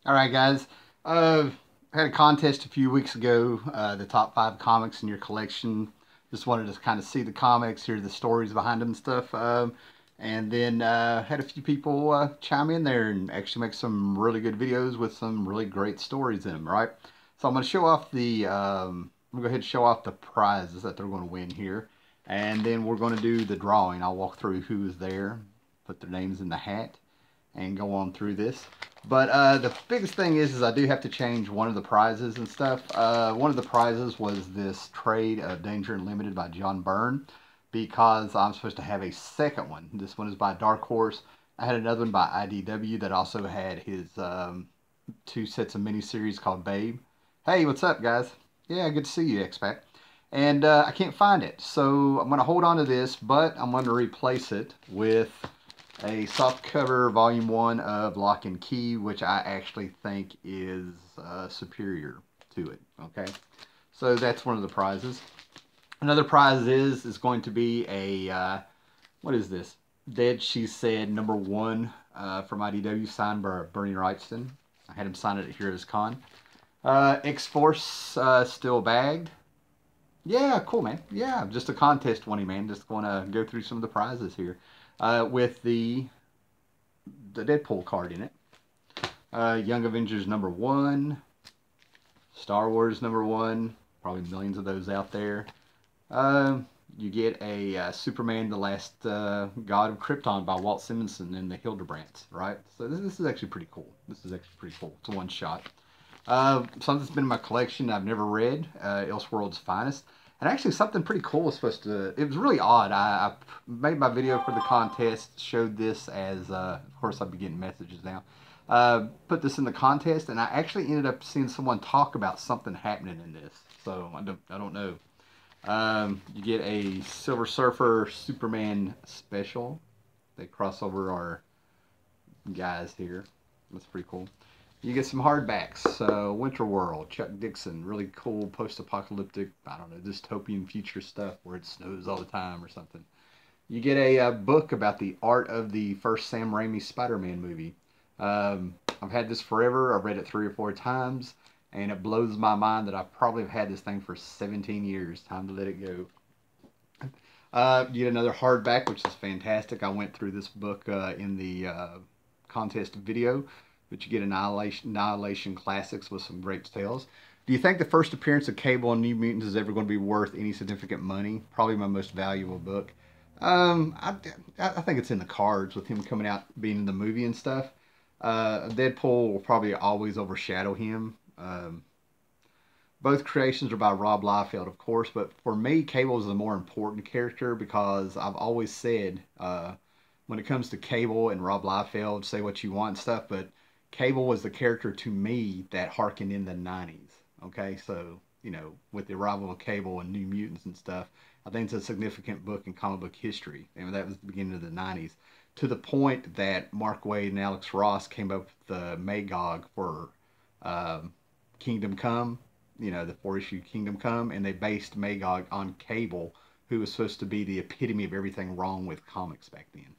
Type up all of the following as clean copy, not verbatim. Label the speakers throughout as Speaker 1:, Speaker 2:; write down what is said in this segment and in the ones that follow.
Speaker 1: All right, guys. I had a contest a few weeks ago. The top 5 comics in your collection. Just wanted to kind of see the comics, hear the stories behind them and stuff. And then had a few people chime in there and actually make some really good videos with some really great stories in them. Right. So I'm going to show off the. I'm going to go ahead and show off the prizes that they're going to win here, and then we're going to do the drawing. I'll walk through who is there, put their names in the hat, and go on through this. But the biggest thing is I do have to change one of the prizes and stuff. One of the prizes was this trade of Danger Unlimited by John Byrne, because I'm supposed to have a second one. This one is by Dark Horse. I had another one by IDW that also had his 2 sets of miniseries called Babe. Hey, what's up, guys? Yeah, good to see you, X-Pac. And I can't find it, so I'm going to hold on to this, but I'm going to replace it with a soft cover volume 1 of Lock and Key, which I actually think is superior to it. Okay, so that's one of the prizes. Another prize is going to be a what is this? Dead She Said #1 from IDW, signed by Bernie Wrightson. I had him sign it at Heroes Con. X-Force still bagged. Yeah, cool, man. Yeah, just a contest winning, man. Just going to go through some of the prizes here with the Deadpool card in it. Young Avengers #1, Star Wars #1, probably millions of those out there. You get a Superman, the Last God of Krypton by Walt Simonson and the Hildebrands, right? So this is actually pretty cool. This is actually pretty cool. It's a one shot. Something that's been in my collection I've never read, Elseworld's Finest. And actually something pretty cool was supposed to, it was really odd. I made my video for the contest, showed this as, of course I'll be getting messages now. Put this in the contest, and I actually ended up seeing someone talk about something happening in this. So I don't know. You get a Silver Surfer Superman special. They cross over our guys here. That's pretty cool. You get some hardbacks. Winter World, Chuck Dixon, really cool post-apocalyptic, I don't know, dystopian future stuff where it snows all the time or something. You get a book about the art of the first Sam Raimi Spider-Man movie. I've had this forever. I've read it 3 or 4 times, and it blows my mind that I probably have had this thing for 17 years. Time to let it go. You get another hardback, which is fantastic. I went through this book in the contest video, but you get Annihilation Classics with some great tales. Do you think the first appearance of Cable and New Mutants is ever going to be worth any significant money? Probably my most valuable book. I think it's in the cards with him coming out, being in the movie and stuff. Deadpool will probably always overshadow him. Both creations are by Rob Liefeld, of course, but for me, Cable is the more important character because I've always said when it comes to Cable and Rob Liefeld, say what you want and stuff, but Cable was the character to me that harkened in the 90s. Okay, so, you know, with the arrival of Cable and New Mutants and stuff, I think it's a significant book in comic book history. And that was the beginning of the 90s. To the point that Mark Waid and Alex Ross came up with the Magog for Kingdom Come, you know, the 4-issue Kingdom Come, and they based Magog on Cable, who was supposed to be the epitome of everything wrong with comics back then.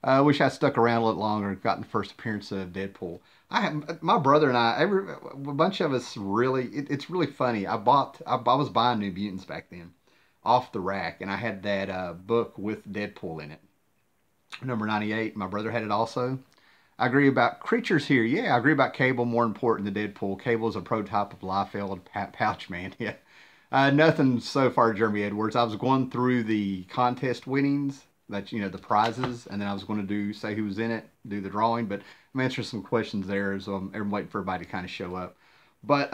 Speaker 1: I wish I stuck around a little longer and gotten the first appearance of Deadpool. My brother and a bunch of us really, it's really funny. I was buying New Mutants back then off the rack, and I had that book with Deadpool in it, #98. My brother had it also. I agree about creatures here. Yeah, I agree about Cable more important than Deadpool. Cable is a prototype of Liefeld Pouch Man. Yeah. Nothing so far, Jeremy Edwards. I was going through the contest winnings, that you know the prizes, and then I was going to do say who was in it, do the drawing. But I'm answering some questions there, so I'm waiting for everybody to kind of show up. But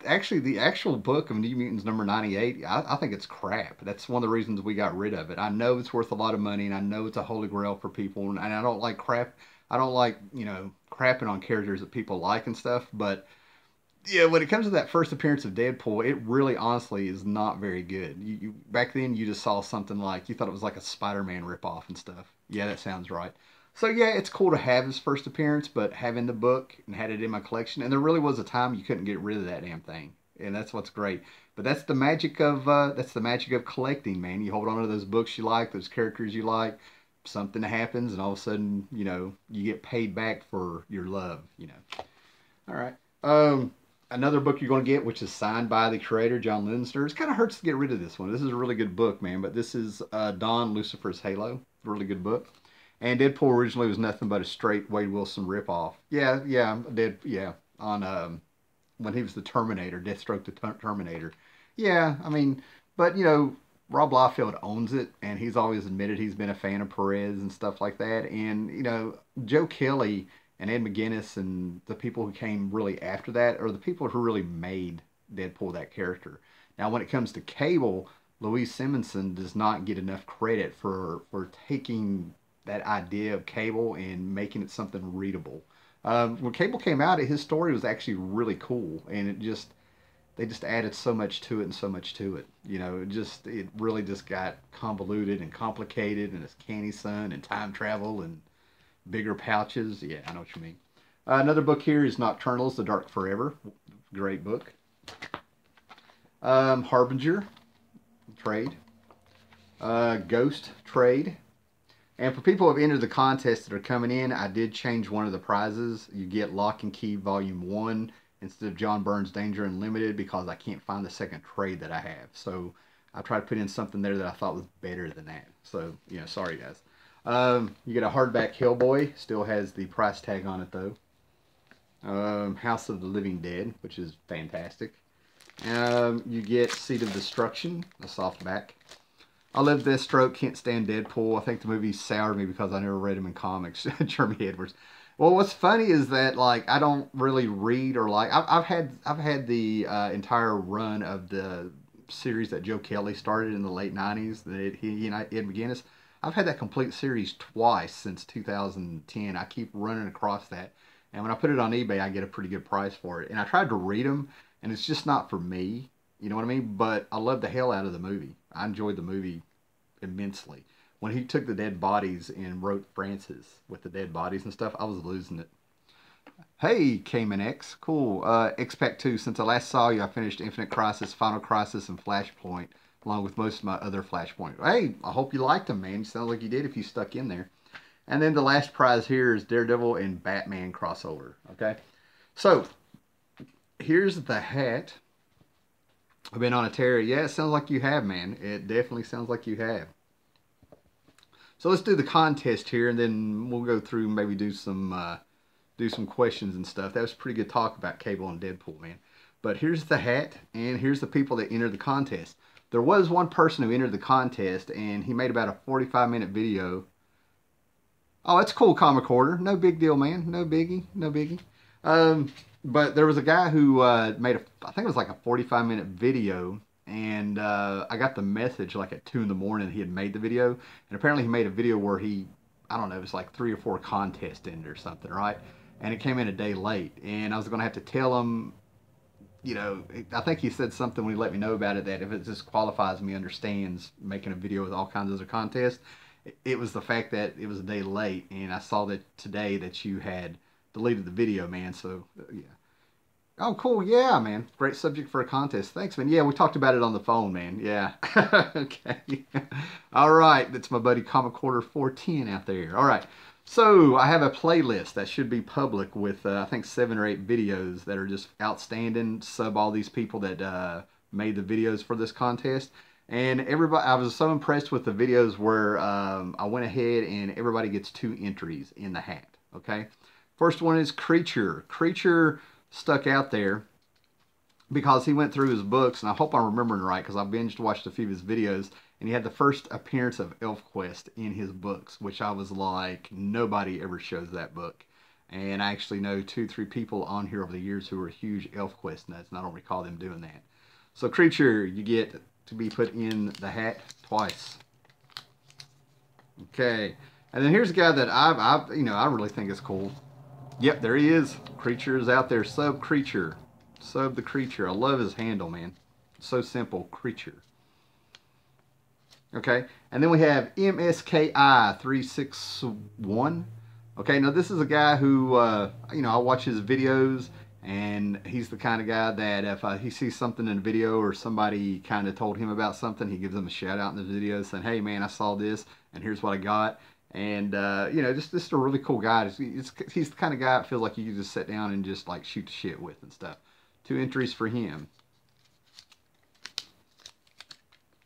Speaker 1: actually, the actual book of New Mutants #98, I think it's crap. That's one of the reasons we got rid of it. I know it's worth a lot of money, and I know it's a holy grail for people, and I don't like crap. I don't like crapping on characters that people like and stuff. But yeah, when it comes to that first appearance of Deadpool, it really honestly is not very good. Back then you just saw something like you thought it was like a Spider-Man ripoff and stuff. Yeah, that sounds right. So yeah, it's cool to have his first appearance, but having the book and had it in my collection, and there really was a time you couldn't get rid of that damn thing, and that's what's great. But that's the magic of collecting, man. You hold on to those books you like, those characters you like. something happens, and all of a sudden, you know, you get paid back for your love, you know. All right. Another book you're going to get, which is signed by the creator, John Lemsner. It kind of hurts to get rid of this one. This is a really good book, man. But this is Dawn, Lucifer's Halo. Really good book. And Deadpool originally was nothing but a straight Wade Wilson ripoff. Yeah. On when he was the Terminator, Deathstroke the Terminator. Yeah, I mean, but you know, Rob Liefeld owns it, and he's always admitted he's been a fan of Perez and stuff like that. And you know, Joe Kelly and Ed McGuinness and the people who came really after that are the people who really made Deadpool that character. Now, when it comes to Cable, Louise Simonson does not get enough credit for taking that idea of Cable and making it something readable. When Cable came out, his story was actually really cool, and they just added so much to it and so much to it. You know, it really just got convoluted and complicated, and it's Candy Sun and time travel and bigger pouches. Yeah, I know what you mean. Another book here is Nocturnals, The Dark Forever. Great book. Harbinger, trade. Ghost, trade. And for people who have entered the contest that are coming in, I did change one of the prizes. You get Lock and Key Volume 1 instead of John Byrne's Danger Unlimited because I can't find the second trade that I have. So I tried to put in something there that I thought was better than that. So, you know, sorry guys. You get a hardback Hellboy. Still has the price tag on it though. House of the Living Dead, which is fantastic. You get Seed of Destruction, a softback. I love Deathstroke, can't stand Deadpool. I think the movie soured me because I never read him in comics. Jeremy Edwards. Well, what's funny is that like I don't really read or like I've had the entire run of the series that Joe Kelly started in the late '90s. That he and Ed McGuinness. I've had that complete series twice since 2010. I keep running across that, and when I put it on eBay, I get a pretty good price for it. And I tried to read them, and it's just not for me. You know what I mean? But I love the hell out of the movie. I enjoyed the movie immensely. When he took the dead bodies and wrote Francis with the dead bodies and stuff, I was losing it. Hey, Cayman X. Cool. X-Pac 2. Since I last saw you, I finished Infinite Crisis, Final Crisis, and Flashpoint, along with most of my other Flashpoint. Hey, I hope you liked them, man. Sounds like you did if you stuck in there. And then the last prize here is Daredevil and Batman crossover. Okay? So, here's the hat. I've been on a tear. Yeah, it sounds like you have, man. It definitely sounds like you have. So let's do the contest here, and then we'll go through and maybe do some questions and stuff. That was pretty good talk about Cable and Deadpool, man. But here's the hat, and here's the people that entered the contest. There was one person who entered the contest, and he made about a 45-minute video. Oh, that's cool, Comic Order. No big deal, man. No biggie. No biggie. But there was a guy who made I think it was like a 45-minute video, and I got the message like at 2 in the morning he had made the video, and apparently he made a video where I don't know, it was like 3 or 4 contests in it or something, right? And it came in a day late, and I was going to have to tell him, you know, I think he said something when he let me know about it, that if it disqualifies me, understands making a video with all kinds of other contests. It was the fact that it was a day late, and I saw that today that you had deleted the video, man. So yeah. Oh, cool. Yeah, man. Great subject for a contest. Thanks, man. Yeah, we talked about it on the phone, man. Yeah. Okay. All right. That's my buddy Comic Order 410 out there. All right. So I have a playlist that should be public with, I think, 7 or 8 videos that are just outstanding. Sub all these people that made the videos for this contest. And everybody, I was so impressed with the videos where I went ahead and everybody gets 2 entries in the hat. Okay. First one is Creature. Creature stuck out there because he went through his books, and I hope I'm remembering right because I binged watched a few of his videos, and he had the first appearance of ElfQuest in his books, which I was like, nobody ever shows that book. And I actually know 2, 3 people on here over the years who are huge ElfQuest nuts, and I don't recall them doing that. So Creature, you get to be put in the hat twice. Okay, and then here's a guy that I really think is cool. Yep, there he is. Creature is out there. Sub Creature. Sub the Creature. I love his handle, man. So simple. Creature. Okay, and then we have MSKI361. Okay, now this is a guy who, I watch his videos, and he's the kind of guy that if he sees something in a video or somebody kind of told him about something, he gives them a shout out in the video saying, hey man, I saw this, and here's what I got. And you know, just a really cool guy. He's the kind of guy that feels like you can just sit down and just like shoot the shit with and stuff. 2 entries for him.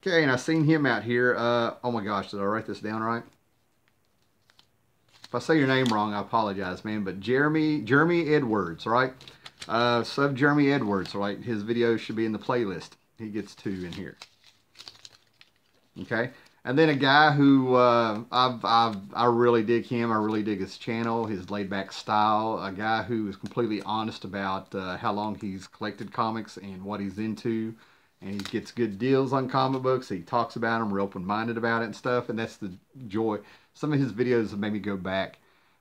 Speaker 1: Okay, and I seen him out here. Oh my gosh, did I write this down right? If I say your name wrong, I apologize, man. But Jeremy Edwards, right? Sub Jeremy Edwards, right? His video should be in the playlist. He gets 2 in here. Okay, and then a guy who I really dig him. I really dig his channel, his laid back style. A guy who is completely honest about how long he's collected comics and what he's into. And he gets good deals on comic books. He talks about them, real open-minded about it and stuff. And that's the joy. Some of his videos have made me go back.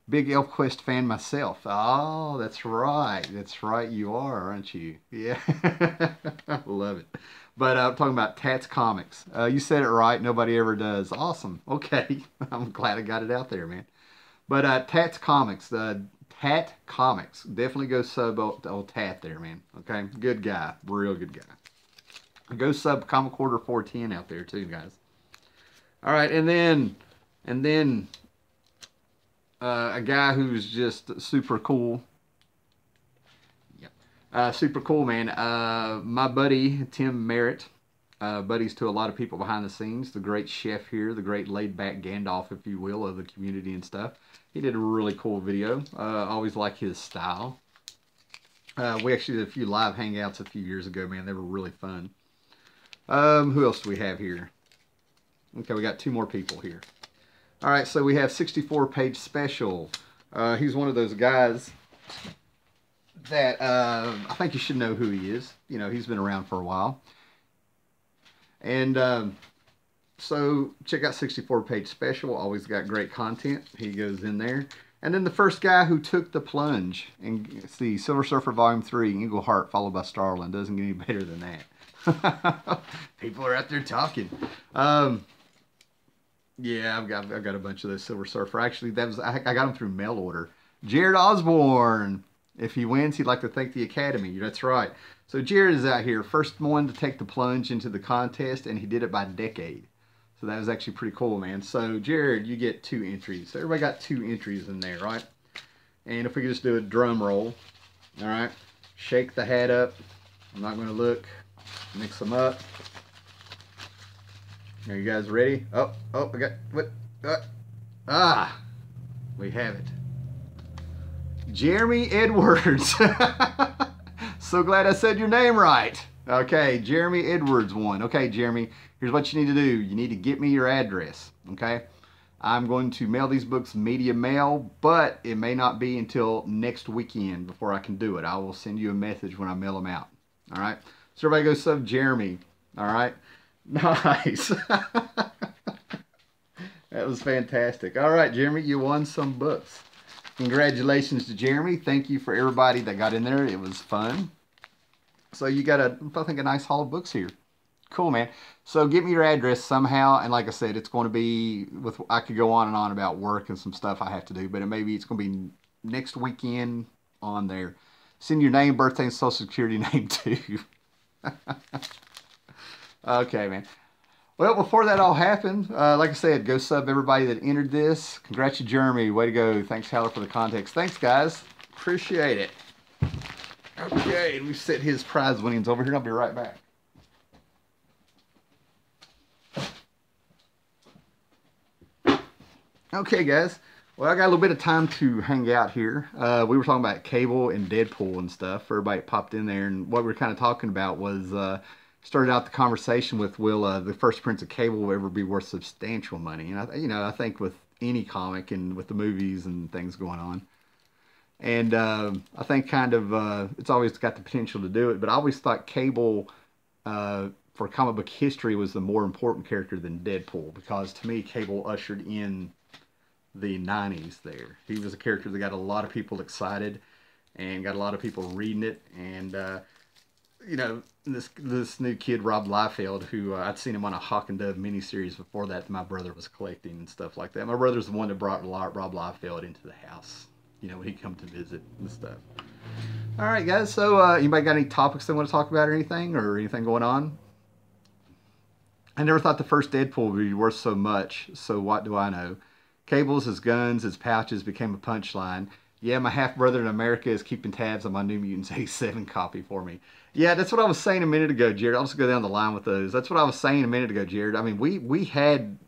Speaker 1: Big ElfQuest fan myself. Oh, that's right. That's right. You are, aren't you? Yeah. I love it. But I'm talking about Tats Comics. You said it right. Nobody ever does. Awesome. Okay. I'm glad I got it out there, man. But Tats Comics. Tat Comics. Definitely go sub old Tat there, man. Okay. Good guy. Real good guy. Go sub Comic Quarter 410 out there too, guys. All right, and then a guy who's just super cool. Yep. Super cool, man. My buddy Tim Merritt. Buddies to a lot of people behind the scenes. The great chef here, the great laid-back Gandalf, if you will, of the community and stuff. He did a really cool video. Always like his style. We actually did a few live hangouts a few years ago, man. They were really fun. Who else do we have here? Okay, we got 2 more people here. All right, so we have 64-page special. He's one of those guys that I think you should know who he is. You know, he's been around for a while. And so check out 64-page special. Always got great content. He goes in there. And then the first guy who took the plunge. And it's the Silver Surfer Volume 3, Englehart, followed by Starlin. Doesn't get any better than that. People are out there talking. Yeah, I've got a bunch of those Silver Surfer. Actually, I got them through mail order. Jared Osborne. If he wins, he'd like to thank the Academy. That's right. So Jared is out here, first one to take the plunge into the contest, and he did it by decade. So that was actually pretty cool, man. So Jared, you get 2 entries. So everybody got 2 entries in there, right? And if we could just do a drum roll, all right? Shake the hat up. I'm not going to look. Mix them up. Are you guys ready? Oh, I got, what? We have it. Jeremy Edwards. So glad I said your name right. Okay, Jeremy Edwards won. Okay, Jeremy, here's what you need to do. You need to get me your address, okay? I'm going to mail these books media mail, but it may not be until next weekend before I can do it. I will send you a message when I mail them out, all right? So everybody go sub Jeremy, all right? Nice. That was fantastic. All right, Jeremy, you won some books. Congratulations to Jeremy. Thank you for everybody that got in there. It was fun. So you got I think a nice haul of books here. Cool, man. So get me your address somehow. And like I said, it's going to be I could go on and on about work and some stuff I have to do, but it's going to be next weekend on there. Send your name, birthday, and social security name too. Okay, man. Well, before that all happened, like I said, go sub everybody that entered this. Congrats to Jeremy. Way to go. Thanks, Haller, for the context. Thanks, guys. Appreciate it. Okay, let me set his prize winnings over here. I'll be right back. Okay, guys. Well, I got a little bit of time to hang out here. We were talking about Cable and Deadpool and stuff. Everybody popped in there, and what we were kind of talking about was... started out the conversation with, will the first Prince of Cable ever be worth substantial money? And I think with any comic and with the movies and things going on, and I think kind of it's always got the potential to do it. But I always thought Cable for comic book history was the more important character than Deadpool, because to me Cable ushered in the 90s there. He was a character that got a lot of people excited and got a lot of people reading it. And you know, this new kid, Rob Liefeld, who I'd seen him on a Hawk and Dove miniseries before that my brother was collecting and stuff like that. My brother's the one that brought Rob Liefeld into the house, you know, when he'd come to visit and stuff. All right, guys, so anybody got any topics they want to talk about or anything going on? I never thought the first Deadpool would be worth so much, so what do I know? Cables, his guns, his pouches became a punchline. Yeah, my half brother in America is keeping tabs on my New Mutants 87 copy for me. Yeah, that's what I was saying a minute ago, Jared. I'll just go down the line with those. That's what I was saying a minute ago, Jared. I mean, we had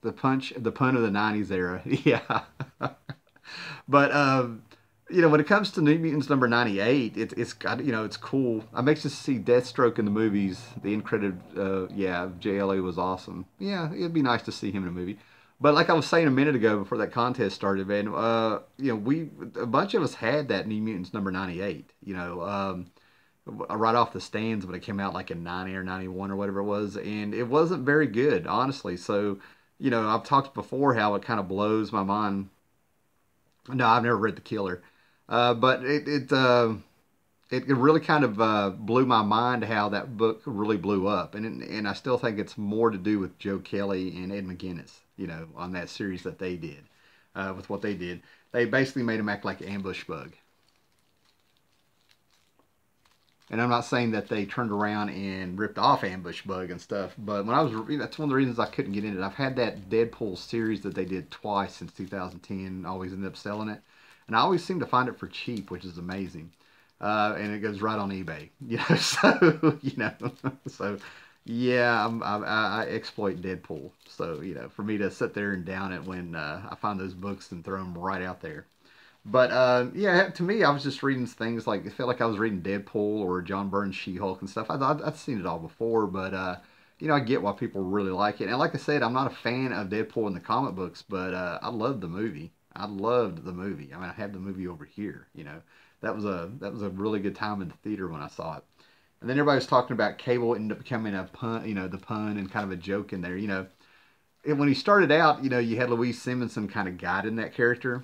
Speaker 1: the pun of the '90s era. Yeah, but when it comes to New Mutants number 98, it's got it's cool. I makes to see Deathstroke in the movies. The end credit, yeah, JLA was awesome. Yeah, it'd be nice to see him in a movie. But like I was saying a minute ago before that contest started, man, we a bunch of us had that New Mutants number 98. Right off the stands when it came out like in 90 or 91 or whatever it was, and it wasn't very good, honestly. So, I've talked before how it kind of blows my mind. No, I've never read The Killer. But it really kind of blew my mind how that book really blew up, and I still think it's more to do with Joe Kelly and Ed McGuinness, on that series that they did, with what they did. They basically made him act like Ambush Bug. And I'm not saying that they turned around and ripped off Ambush Bug and stuff, but when I was that's one of the reasons I couldn't get into it. I've had that Deadpool series that they did twice since 2010. Always ended up selling it, and I always seem to find it for cheap, which is amazing. And it goes right on eBay, so yeah, I exploit Deadpool. So for me to sit there and down it when I find those books and throw them right out there. But yeah, to me, I was just reading things like it felt like I was reading Deadpool or John Byrne's She-Hulk and stuff. I'd seen it all before, but I get why people really like it. And like I said, I'm not a fan of Deadpool in the comic books, but I loved the movie. I loved the movie. I mean, I have the movie over here. That was a really good time in the theater when I saw it. And then everybody was talking about Cable ended up becoming a pun, the pun and kind of a joke in there. And when he started out, you had Louise Simonson kind of guiding that character.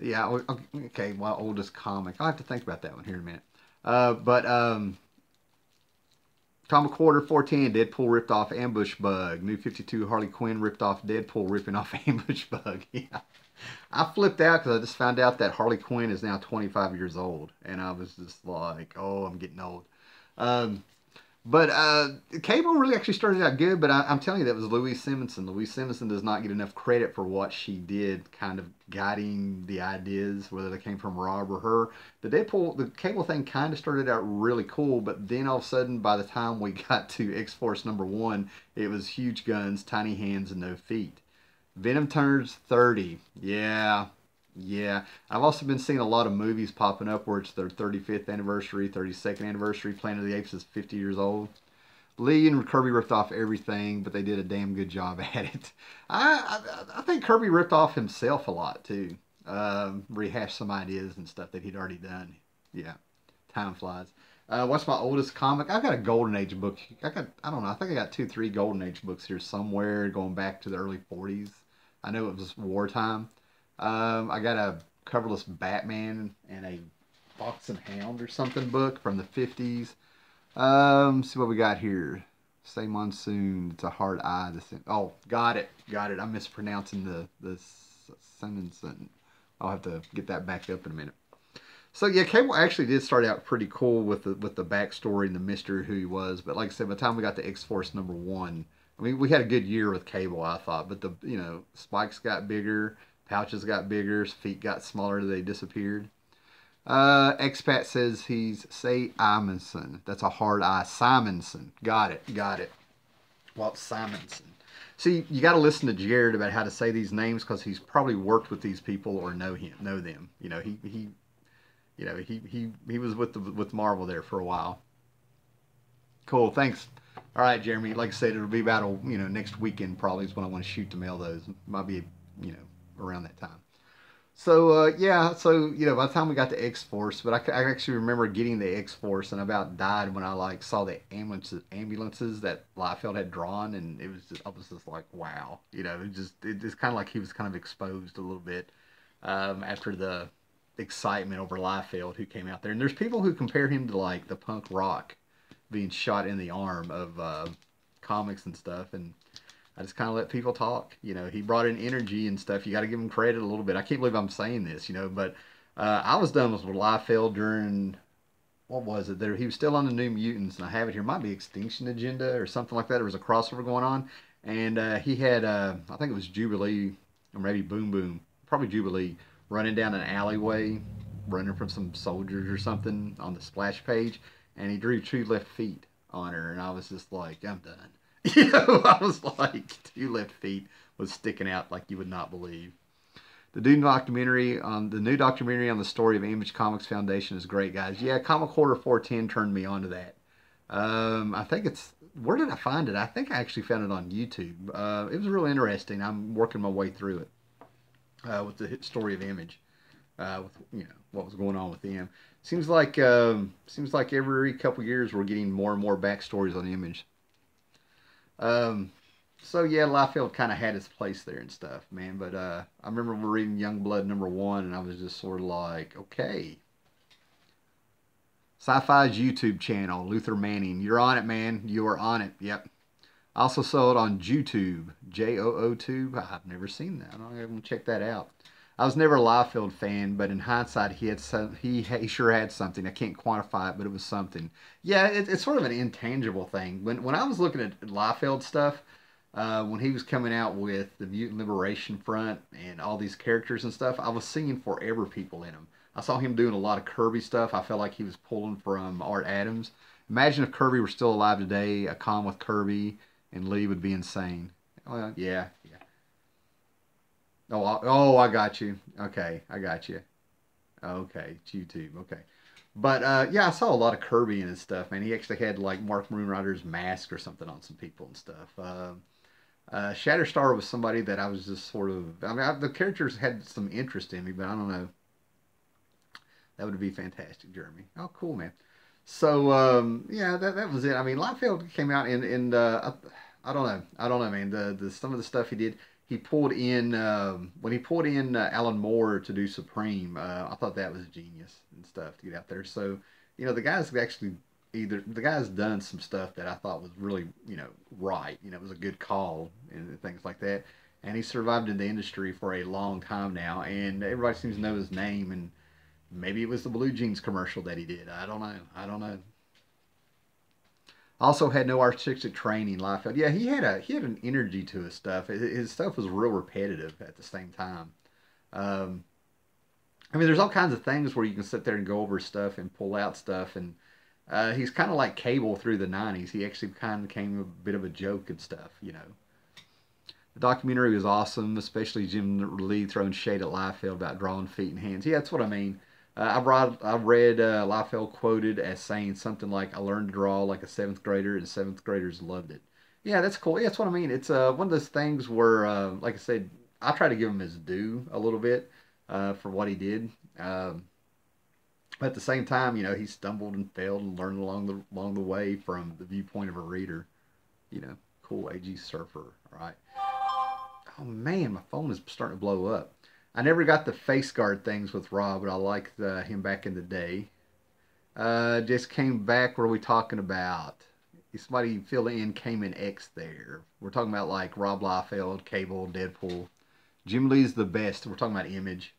Speaker 1: Yeah, okay, my oldest comic. I'll have to think about that one here in a minute. But Comic Quarter 410, Deadpool ripped off Ambush Bug. New 52, Harley Quinn ripped off Deadpool ripping off Ambush Bug. Yeah. I flipped out because I just found out that Harley Quinn is now 25 years old. And I was just like, oh, I'm getting old. But Cable really actually started out good, but I'm telling you, that was Louise Simonson. Louise Simonson does not get enough credit for what she did, kind of guiding the ideas, whether they came from Rob or her. The Cable thing kind of started out really cool, but then all of a sudden, by the time we got to X-Force number 1, it was huge guns, tiny hands, and no feet. Venom turns 30. Yeah. Yeah, I've also been seeing a lot of movies popping up where it's their 35th anniversary, 32nd anniversary. Planet of the Apes is 50 years old. Lee and Kirby ripped off everything, but they did a damn good job at it. I think Kirby ripped off himself a lot too. Rehashed some ideas and stuff that he'd already done. Yeah, time flies. What's my oldest comic? I've got a Golden Age book. I don't know. I think I got 2, 3 Golden Age books here somewhere going back to the early 40s. I know it was wartime. I got a coverless Batman and a Fox and Hound or something book from the 50s. See what we got here. Say Monsoon. It's a hard I. Oh, got it. I'm mispronouncing the sentence. I'll have to get that back up in a minute. So yeah, Cable actually did start out pretty cool with the backstory and the mystery of who he was. But like I said, by the time we got to X-Force number 1, I mean, we had a good year with Cable, I thought. But the spikes got bigger. Pouches got bigger, his feet got smaller, they disappeared. Expat says he's Simonson. That's a hard I. Simonson. Got it. Walt Simonson. See, you got to listen to Jared about how to say these names because he's probably worked with these people or know them. He was with Marvel there for a while. Cool, thanks. All right, Jeremy. Like I said, it'll be about next weekend probably is when I want to shoot to mail those. Might be around that time. So yeah, so by the time we got to X-Force, but I actually remember getting the X-Force and I about died when I saw the ambulances that Liefeld had drawn, and I was just like, wow, it's kind of like he was kind of exposed a little bit after the excitement over Liefeld who came out there, and there's people who compare him to the punk rock being shot in the arm of comics and stuff, and I just kind of let people talk. He brought in energy and stuff. You got to give him credit a little bit. I can't believe I'm saying this, but I was done with Liefeld during, what was it? He was still on the New Mutants, and I have it here. It might be Extinction Agenda or something like that. There was a crossover going on, And he had, I think it was Jubilee or maybe Boom Boom, probably Jubilee, running down an alleyway, running from some soldiers or something on the splash page, and he drew 2 left feet on her, and I was just like, I'm done. I was like, 2 left feet was sticking out like you would not believe. The new documentary on the story of Image Comics Foundation is great, guys. Yeah, Comic Quarter 410 turned me on to that. I think it's, where did I find it? I think I actually found it on YouTube. It was really interesting. I'm working my way through it with the story of Image, with what was going on with them. Seems like every couple years we're getting more and more backstories on Image. Um, so yeah, Liefeld kind of had his place there and stuff, man. But I remember reading Youngblood #1, and I was just sort of like, okay. Sci-Fi's YouTube channel, Luther Manning. You're on it, man. You are on it. Yep. I also saw it on JooTube, JOO-Tube. I've never seen that. I'm gonna check that out. I was never a Liefeld fan, but in hindsight, he sure had something. I can't quantify it, but it was something. Yeah, it's sort of an intangible thing. When I was looking at Liefeld stuff, when he was coming out with the Mutant Liberation Front and all these characters and stuff, I was seeing Forever People in them. I saw him doing a lot of Kirby stuff. I felt like he was pulling from Art Adams. Imagine if Kirby were still alive today, a con with Kirby and Lee would be insane. Well, yeah, yeah. I got you. Okay, I got you. Okay, it's YouTube. Okay. But yeah, I saw a lot of Kirby in his stuff, man. He actually had like Mark Moonrider's mask or something on some people and stuff. Shatterstar was somebody that I was just sort of. I mean, the characters had some interest in me, but I don't know. That would be fantastic, Jeremy. Oh, cool, man. So yeah, that was it. I mean, Liefeld came out in I don't know, man. The some of the stuff he did, he pulled in when he pulled in Alan Moore to do Supreme. I thought that was genius and stuff to get out there. So the guy's actually the guy's done some stuff that I thought was really right. It was a good call and things like that. And he survived in the industry for a long time now, and everybody seems to know his name. And maybe it was the Blue Jeans commercial that he did. I don't know. I don't know. Also had no artistic training. Liefeld. Yeah, he had an energy to his stuff. His stuff was real repetitive at the same time. Um, I mean, there's all kinds of things where you can sit there and go over stuff and pull out stuff, and he's kind of like Cable through the '90s. He actually kind of became a bit of a joke and stuff. The documentary was awesome, especially Jim Lee throwing shade at Liefeld about drawing feet and hands. Yeah, that's what I mean. I read Liefeld quoted as saying something like, "I learned to draw like a seventh grader, and seventh graders loved it." Yeah, that's cool. Yeah, that's what I mean. It's one of those things where, like I said, I try to give him his due a little bit for what he did. Um, but at the same time, he stumbled and failed and learned along the way from the viewpoint of a reader. Cool AG Surfer. All right. Oh man, my phone is starting to blow up. I never got the face guard things with Rob, but I liked him back in the day. Just came back. What are we talking about? Is somebody fill in came in X there. We're talking about like Rob Liefeld, Cable, Deadpool. Jim Lee's the best. We're talking about Image.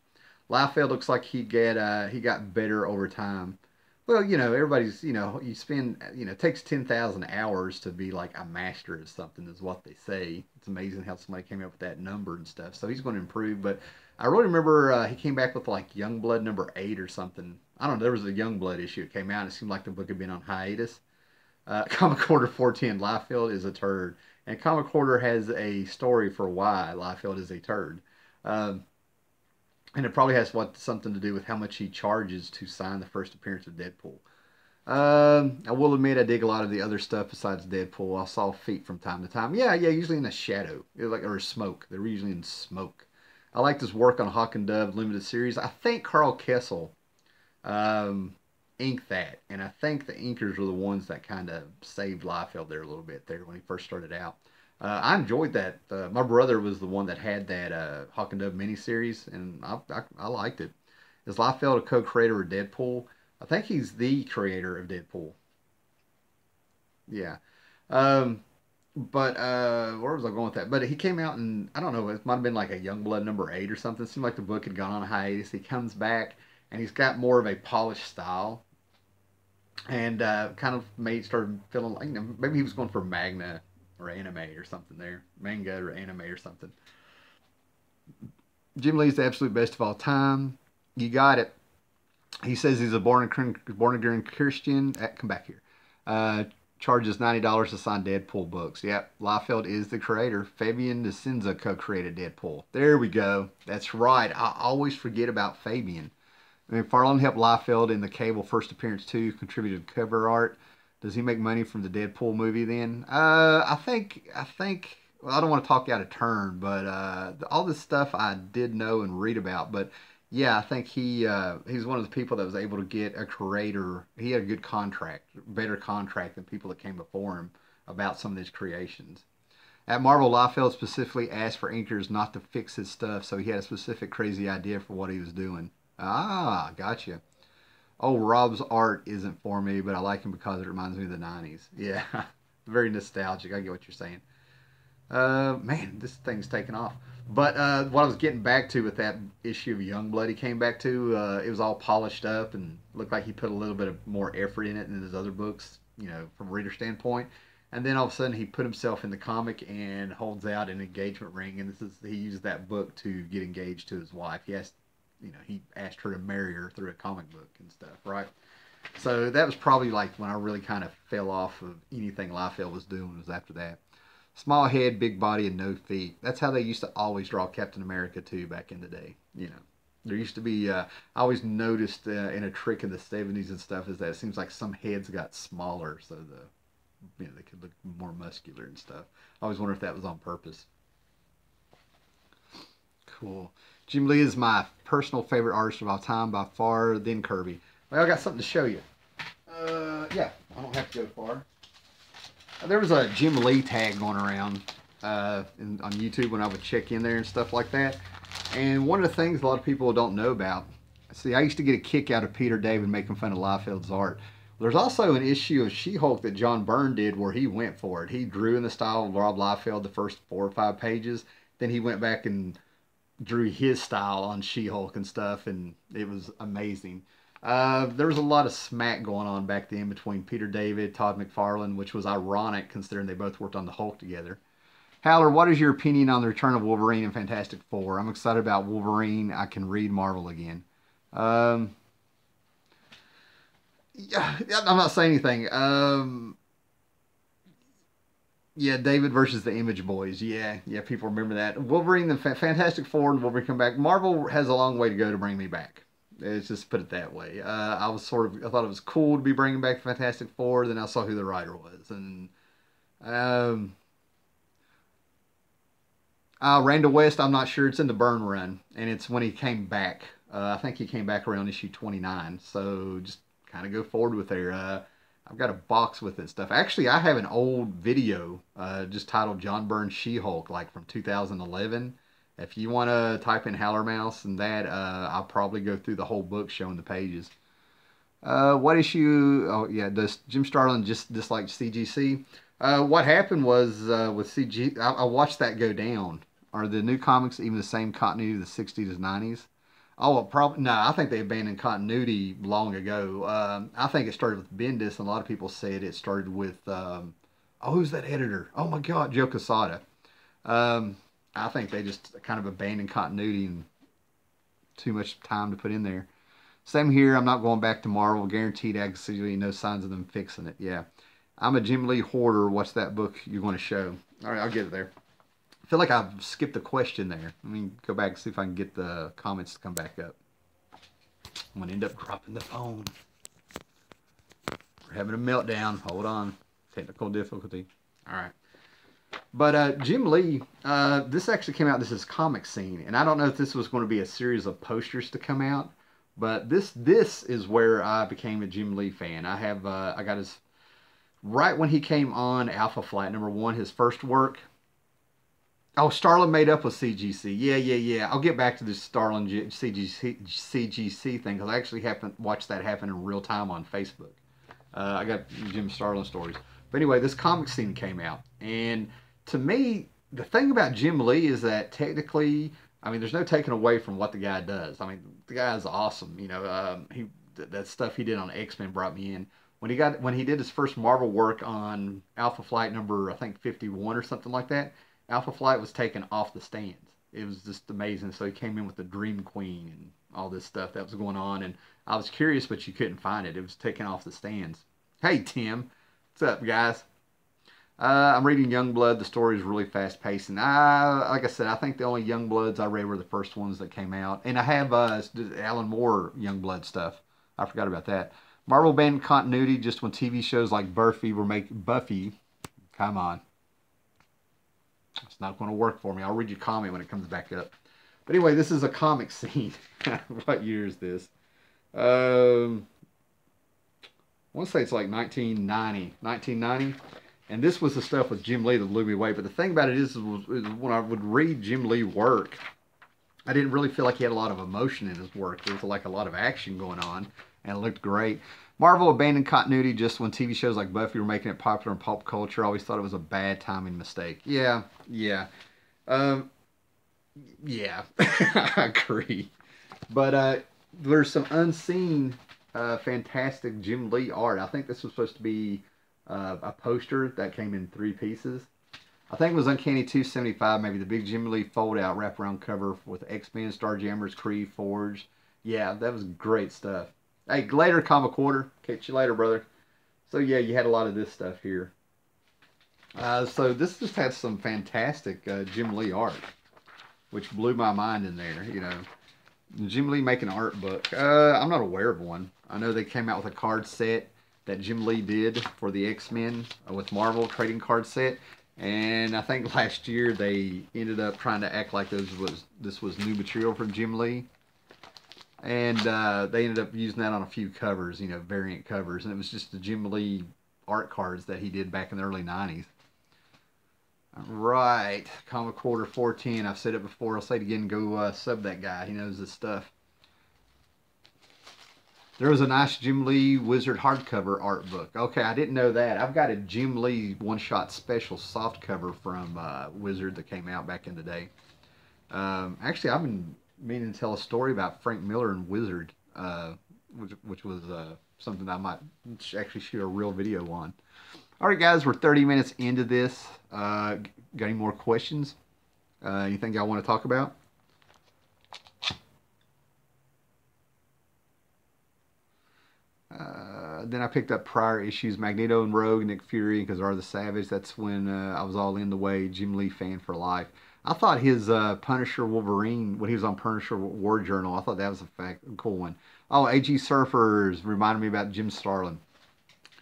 Speaker 1: Liefeld looks like he got better over time. Well, everybody's, you spend, it takes 10,000 hours to be like a master at something, is what they say. It's amazing how somebody came up with that number and stuff. So he's going to improve. But I really remember he came back with like Youngblood #8 or something. I don't know. There was a Youngblood issue. It came out. It seemed like the book had been on hiatus. Comic Quarter 410, Liefeld is a turd. And Comic Quarter has a story for why Liefeld is a turd. Um, and it probably has something to do with how much he charges to sign the first appearance of Deadpool. I will admit I dig a lot of the other stuff besides Deadpool. I saw feet from time to time. Yeah, yeah, usually in the shadow, or smoke. They're usually in smoke. I liked his work on Hawk and Dove limited series. I think Carl Kessel inked that, and I think the inkers were the ones that kind of saved Liefeld there a little bit there when he first started out. I enjoyed that. My brother was the one that had that Hawk and Dove miniseries, and I liked it. Is Liefeld a co-creator of Deadpool? I think he's the creator of Deadpool. Yeah. Um, but where was I going with that? But he came out and I don't know, it might have been like a Youngblood #8 or something. It seemed like the book had gone on a hiatus. He comes back and he's got more of a polished style and kind of started feeling like maybe he was going for Magna or anime or something there. Manga or anime or something. Jim Lee's the absolute best of all time. You got it. He says he's a born again Christian. Come back here. Charges $90 to sign Deadpool books. Yep, Liefeld is the creator. Fabian Nicieza co-created Deadpool. There we go. That's right. I always forget about Fabian. McFarlane helped Liefeld in the Cable first appearance too. Contributed cover art. Does he make money from the Deadpool movie then? I think. Well, I don't want to talk out of turn, but all this stuff I did know and read about. But yeah, I think he's one of the people that was able to get a creator. He had a good contract, better contract than people that came before him about some of his creations. At Marvel, Liefeld specifically asked for inkers not to fix his stuff, so he had a specific crazy idea for what he was doing. Ah, gotcha. Oh, Rob's art isn't for me, but I like him because it reminds me of the 90s. Yeah, very nostalgic. I get what you're saying. Man, this thing's taking off. But what I was getting back to with that issue of Youngblood he came back to, it was all polished up and looked like he put a little bit of more effort in it than his other books, you know, from a reader standpoint. And then all of a sudden he put himself in the comic and holds out an engagement ring, and he used that book to get engaged to his wife. He asked her to marry her through a comic book and stuff, right? So that was probably like when I really kind of fell off of anything Liefeld was doing, was after that. Small head, big body, and no feet. That's how they used to always draw Captain America too back in the day. You know, there used to be. I always noticed in a trick in the '70s and stuff is that it seems like some heads got smaller, so they could look more muscular and stuff. I always wonder if that was on purpose. Cool. Jim Lee is my personal favorite artist of all time by far. Then Kirby. Well, I got something to show you. Yeah, I don't have to go far. There was a Jim Lee tag going around on YouTube when I would check in there and stuff like that. And one of the things a lot of people don't know about, see, I used to get a kick out of Peter David making fun of Liefeld's art. There's also an issue of She-Hulk that John Byrne did where he went for it. He drew in the style of Rob Liefeld the first 4 or 5 pages. Then he went back and drew his style on She-Hulk and stuff, and it was amazing. There was a lot of smack going on back then between Peter David, Todd McFarlane, which was ironic considering they both worked on the Hulk together. Howler, what is your opinion on the return of Wolverine and Fantastic Four? I'm excited about Wolverine. I can read Marvel again. Yeah, I'm not saying anything. Yeah, David versus the Image Boys. Yeah, people remember that. Wolverine, the Fantastic Four, and Wolverine come back. Marvel has a long way to go to bring me back. Let's just put it that way. I thought it was cool to be bringing back Fantastic Four. Then I saw who the writer was, and Randall West. I'm not sure. It's in the Byrne run, and it's when he came back. I think he came back around issue 29. So just kind of go forward with there. I've got a box with it stuff. Actually, I have an old video just titled John Byrne's She-Hulk, like from 2011. If you want to type in Howler Mouse and that, I'll probably go through the whole book showing the pages. What issue? Oh, yeah. Does Jim Starlin just dislike CGC? What happened was with CG, I watched that go down. Are the new comics even the same continuity of the 60s and 90s? Oh, probably no. I think they abandoned continuity long ago. I think it started with Bendis, and a lot of people said it started with who's that editor? Oh my God, Joe Quesada. I think they just kind of abandoned continuity and too much time to put in there. Same here. I'm not going back to Marvel. Guaranteed, absolutely no signs of them fixing it. Yeah, I'm a Jim Lee hoarder. What's that book you're going to show? All right, I'll get it there. I feel like I've skipped a question there. Let me go back and see if I can get the comments to come back up. I'm going to end up dropping the phone. We're having a meltdown. Hold on. Technical difficulty. All right. But Jim Lee, this actually came out. This is Comic Scene. And I don't know if this was going to be a series of posters to come out. But this is where I became a Jim Lee fan. I got his, right when he came on Alpha Flight #1, his first work. Oh, Starlin made up with CGC. Yeah. I'll get back to this Starlin CGC thing because I actually watched that happen in real time on Facebook. I got Jim Starlin stories. But anyway, this Comic Scene came out. And to me, the thing about Jim Lee is that technically, I mean, there's no taking away from what the guy does. I mean, the guy is awesome. You know, that stuff he did on X-Men brought me in. when he did his first Marvel work on Alpha Flight number I think 51 or something like that. Alpha Flight was taken off the stands. It was just amazing. So he came in with the Dream Queen and all this stuff that was going on, and I was curious, but you couldn't find it. It was taken off the stands. Hey Tim, what's up, guys? I'm reading Youngblood. The story is really fast paced, and like I said, I think the only Youngbloods I read were the first ones that came out, and I have Alan Moore Youngblood stuff. I forgot about that. Marvel abandoned continuity just when TV shows like Buffy were making Buffy. Come on, it's not going to work for me. I'll read your comment when it comes back up. But anyway, this is a comic scene. What year is this? I want to say it's like 1990. And this was the stuff with Jim Lee that blew me away. But the thing about it is when I would read Jim Lee work, I didn't really feel like he had a lot of emotion in his work. There was like a lot of action going on, and it looked great. Marvel abandoned continuity just when TV shows like Buffy were making it popular in pop culture. I always thought it was a bad timing mistake. Yeah. Yeah, I agree. But there's some unseen, fantastic Jim Lee art. I think this was supposed to be a poster that came in 3 pieces. I think it was Uncanny 275, maybe the big Jim Lee fold-out wraparound cover with X-Men, Starjammers, Kree, Forge. Yeah, that was great stuff. Hey, later, Comic Quarter. Catch you later, brother. So, yeah, you had a lot of this stuff here. So this just had some fantastic Jim Lee art, which blew my mind in there, you know. Jim Lee making an art book. I'm not aware of one. I know they came out with a card set that Jim Lee did for the X-Men with Marvel trading card set. And I think last year they ended up trying to act like this was new material from Jim Lee. And they ended up using that on a few covers, you know, variant covers. And it was just the Jim Lee art cards that he did back in the early 90s. Right, Comic Quarter 410. I've said it before. I'll say it again. Go sub that guy. He knows his stuff. There was a nice Jim Lee Wizard hardcover art book. Okay, I didn't know that. I've got a Jim Lee one-shot special softcover from Wizard that came out back in the day. Actually, I've been meaning to tell a story about Frank Miller and Wizard, which was something I might actually shoot a real video on. All right, guys, we're 30 minutes into this. Got any more questions? Anything y'all want to talk about? Then I picked up prior issues, Magneto and Rogue, Nick Fury, because Are the Savage. That's when I was all in the way, Jim Lee fan for life. I thought his Punisher Wolverine, when he was on Punisher War Journal, I thought that was a cool one. Oh, AG Surfers reminded me about Jim Starlin.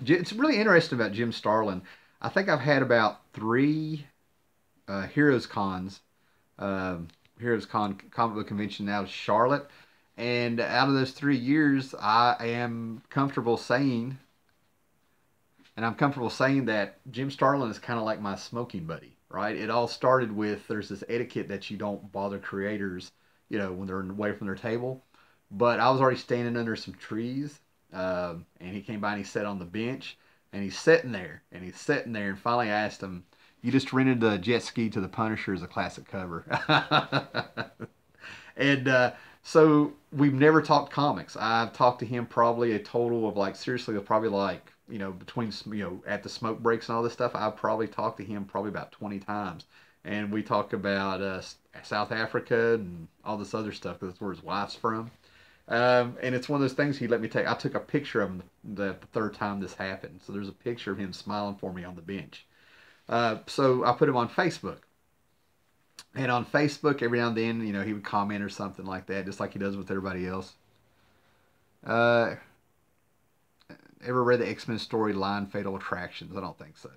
Speaker 1: It's really interesting about Jim Starlin. I think I've had about 3 Heroes Cons, Heroes Con comic book convention out of Charlotte. And out of those 3 years, I am comfortable saying, that Jim Starlin is kind of like my smoking buddy, right? It all started with there's this etiquette that you don't bother creators, you know, when they're away from their table. But I was already standing under some trees, and he came by and he sat on the bench, and he's sitting there, and finally I asked him, "You just rented the jet ski to the Punisher as a classic cover." And so we've never talked comics. I've talked to him probably a total of like, seriously, probably like, you know, between, you know, at the smoke breaks and all this stuff, I've probably talked to him probably about 20 times. And we talk about South Africa and all this other stuff because that's where his wife's from. And it's one of those things he let me take. I took a picture of him the 3rd time this happened. So there's a picture of him smiling for me on the bench. So I put him on Facebook. And on Facebook, every now and then, you know, he would comment or something like that, just like he does with everybody else. Ever read the X-Men storyline, Fatal Attractions? I don't think so.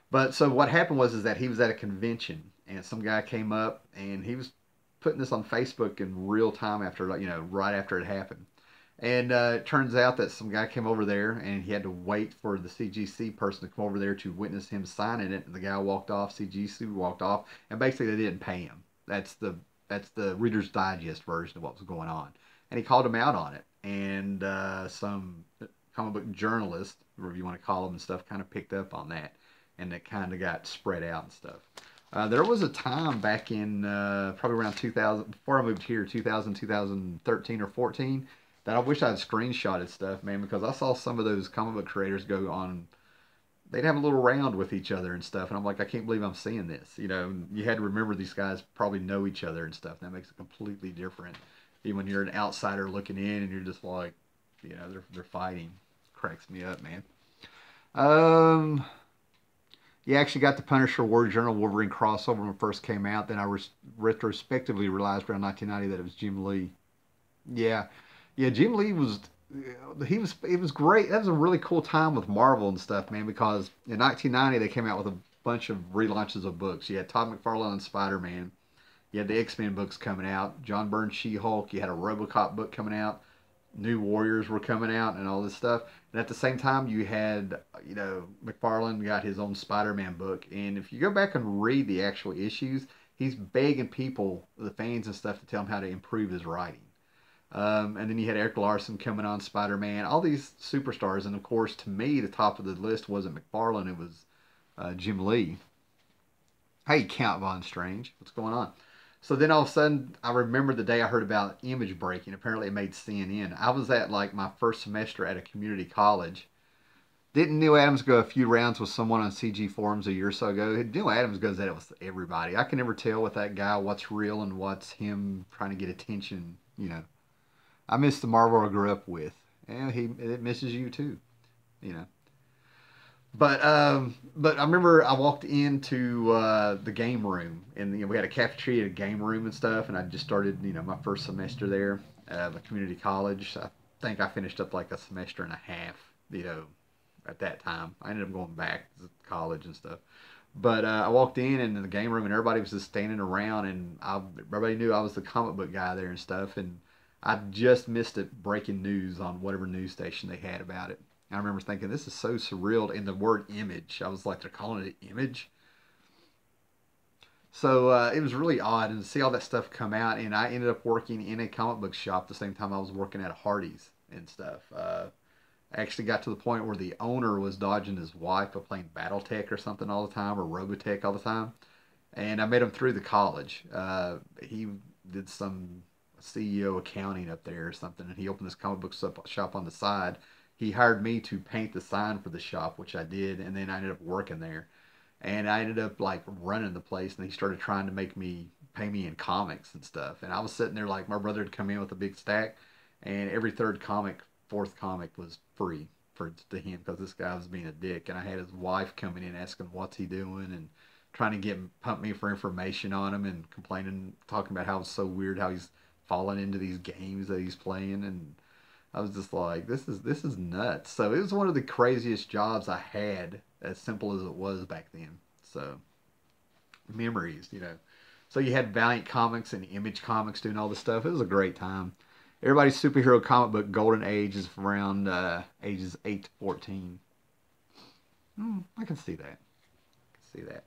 Speaker 1: But so what happened was that he was at a convention, and some guy came up, and he was putting this on Facebook in real time after, you know, right after it happened. And it turns out that some guy came over there, and he had to wait for the CGC person to come over there to witness him signing it. And the guy walked off, CGC walked off, and basically they didn't pay him. That's the Reader's Digest version of what was going on. And he called him out on it. And some comic book journalist, whatever you want to call them and stuff, kind of picked up on that. And it kind of got spread out and stuff. There was a time back in probably around 2000, before I moved here, 2013 or 14, that I wish I'd screenshotted stuff, man, because I saw some of those comic book creators go on. They'd have a little round with each other and stuff, and I'm like, I can't believe I'm seeing this. You know, you had to remember these guys probably know each other and stuff. That makes it completely different. Even when you're an outsider looking in, and you're just like, you know, they're fighting. Cracks me up, man. Um, you actually got the Punisher War Journal Wolverine crossover when it first came out. Then I retrospectively realized around 1990 that it was Jim Lee. Yeah, yeah, Jim Lee was he was it was great. That was a really cool time with Marvel and stuff, man. Because in 1990 they came out with a bunch of relaunches of books. You had Todd McFarlane and Spider Man. You had the X Men books coming out. John Byrne's She Hulk. You had a RoboCop book coming out. New Warriors were coming out and all this stuff. And at the same time, you had, you know, McFarlane got his own Spider-Man book. And if you go back and read the actual issues, he's begging people, the fans and stuff, to tell him how to improve his writing. And then you had Eric Larson coming on Spider-Man, all these superstars. And of course, to me, the top of the list wasn't McFarlane, it was Jim Lee. Hey, Count Von Strange, what's going on? So then all of a sudden, I remember the day I heard about image breaking. Apparently, it made CNN. I was at like my first semester at a community college. Didn't Neil Adams go a few rounds with someone on CG forums a year or so ago? Neil Adams goes at it with everybody. I can never tell with that guy what's real and what's him trying to get attention. You know, I miss the Marvel I grew up with, and it misses you too. You know. But I remember I walked into the game room, and you know, we had a cafeteria, a game room, and stuff. And I just started, you know, my first semester there at a community college. I think I finished up like a semester and a half, you know, at that time. I ended up going back to college and stuff. But I walked in the game room, and everybody was just standing around, and everybody knew I was the comic book guy there and stuff. And I just missed it breaking news on whatever news station they had about it. I remember thinking, this is so surreal. And the word image, I was like, they're calling it image. So it was really odd. And to see all that stuff come out, and I ended up working in a comic book shop the same time I was working at a Hardee's and stuff. I actually got to the point where the owner was dodging his wife by playing Battletech or something all the time, or Robotech all the time. And I met him through the college. He did some CEO accounting up there or something, and he opened this comic book shop on the side. He hired me to paint the sign for the shop, which I did, and then I ended up working there. And I ended up like running the place, and he started trying to make me pay me in comics and stuff. And I was sitting there like my brother had come in with a big stack, and every third comic, fourth comic was free to him because this guy was being a dick. And I had his wife coming in asking what's he doing and trying to pump me for information on him and complaining, talking about how it's so weird how he's falling into these games that he's playing. And I was just like, this is nuts. So it was one of the craziest jobs I had, as simple as it was back then. So memories, you know. So you had Valiant Comics and Image Comics doing all this stuff. It was a great time. Everybody's superhero comic book golden age is around ages 8 to 14. I can see that. I can see that.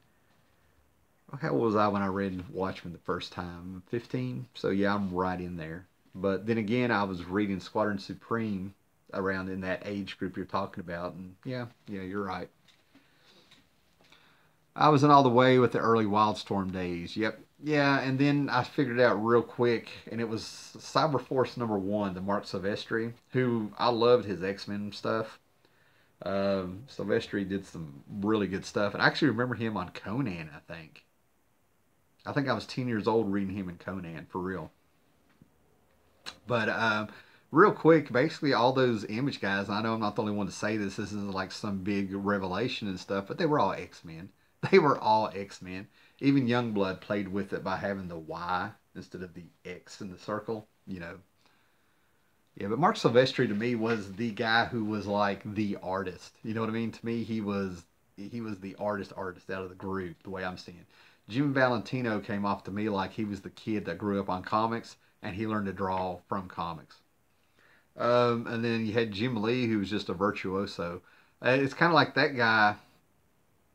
Speaker 1: How old was I when I read Watchmen the first time? 15. So yeah, I'm right in there. But then again, I was reading Squadron Supreme around in that age group you're talking about, and yeah, you're right. I was in all the way with the early Wildstorm days. Yep. Yeah, and then I figured it out real quick, and it was Cyberforce #1, the Mark Silvestri, who I loved his X-Men stuff. Silvestri did some really good stuff, and I actually remember him on Conan, I think. I think I was 10 years old reading him in Conan, for real. But real quick, basically all those Image guys, I know I'm not the only one to say this, this isn't like some big revelation and stuff, but they were all X-Men. They were all X-Men. Even Youngblood played with it by having the Y instead of the X in the circle, you know. Yeah, but Mark Silvestri to me was the guy who was like the artist. You know what I mean? To me, he was the artist out of the group, the way I'm seeing it. Jim Valentino came off to me like he was the kid that grew up on comics and he learned to draw from comics. And then you had Jim Lee, who was just a virtuoso. It's kind of like that guy.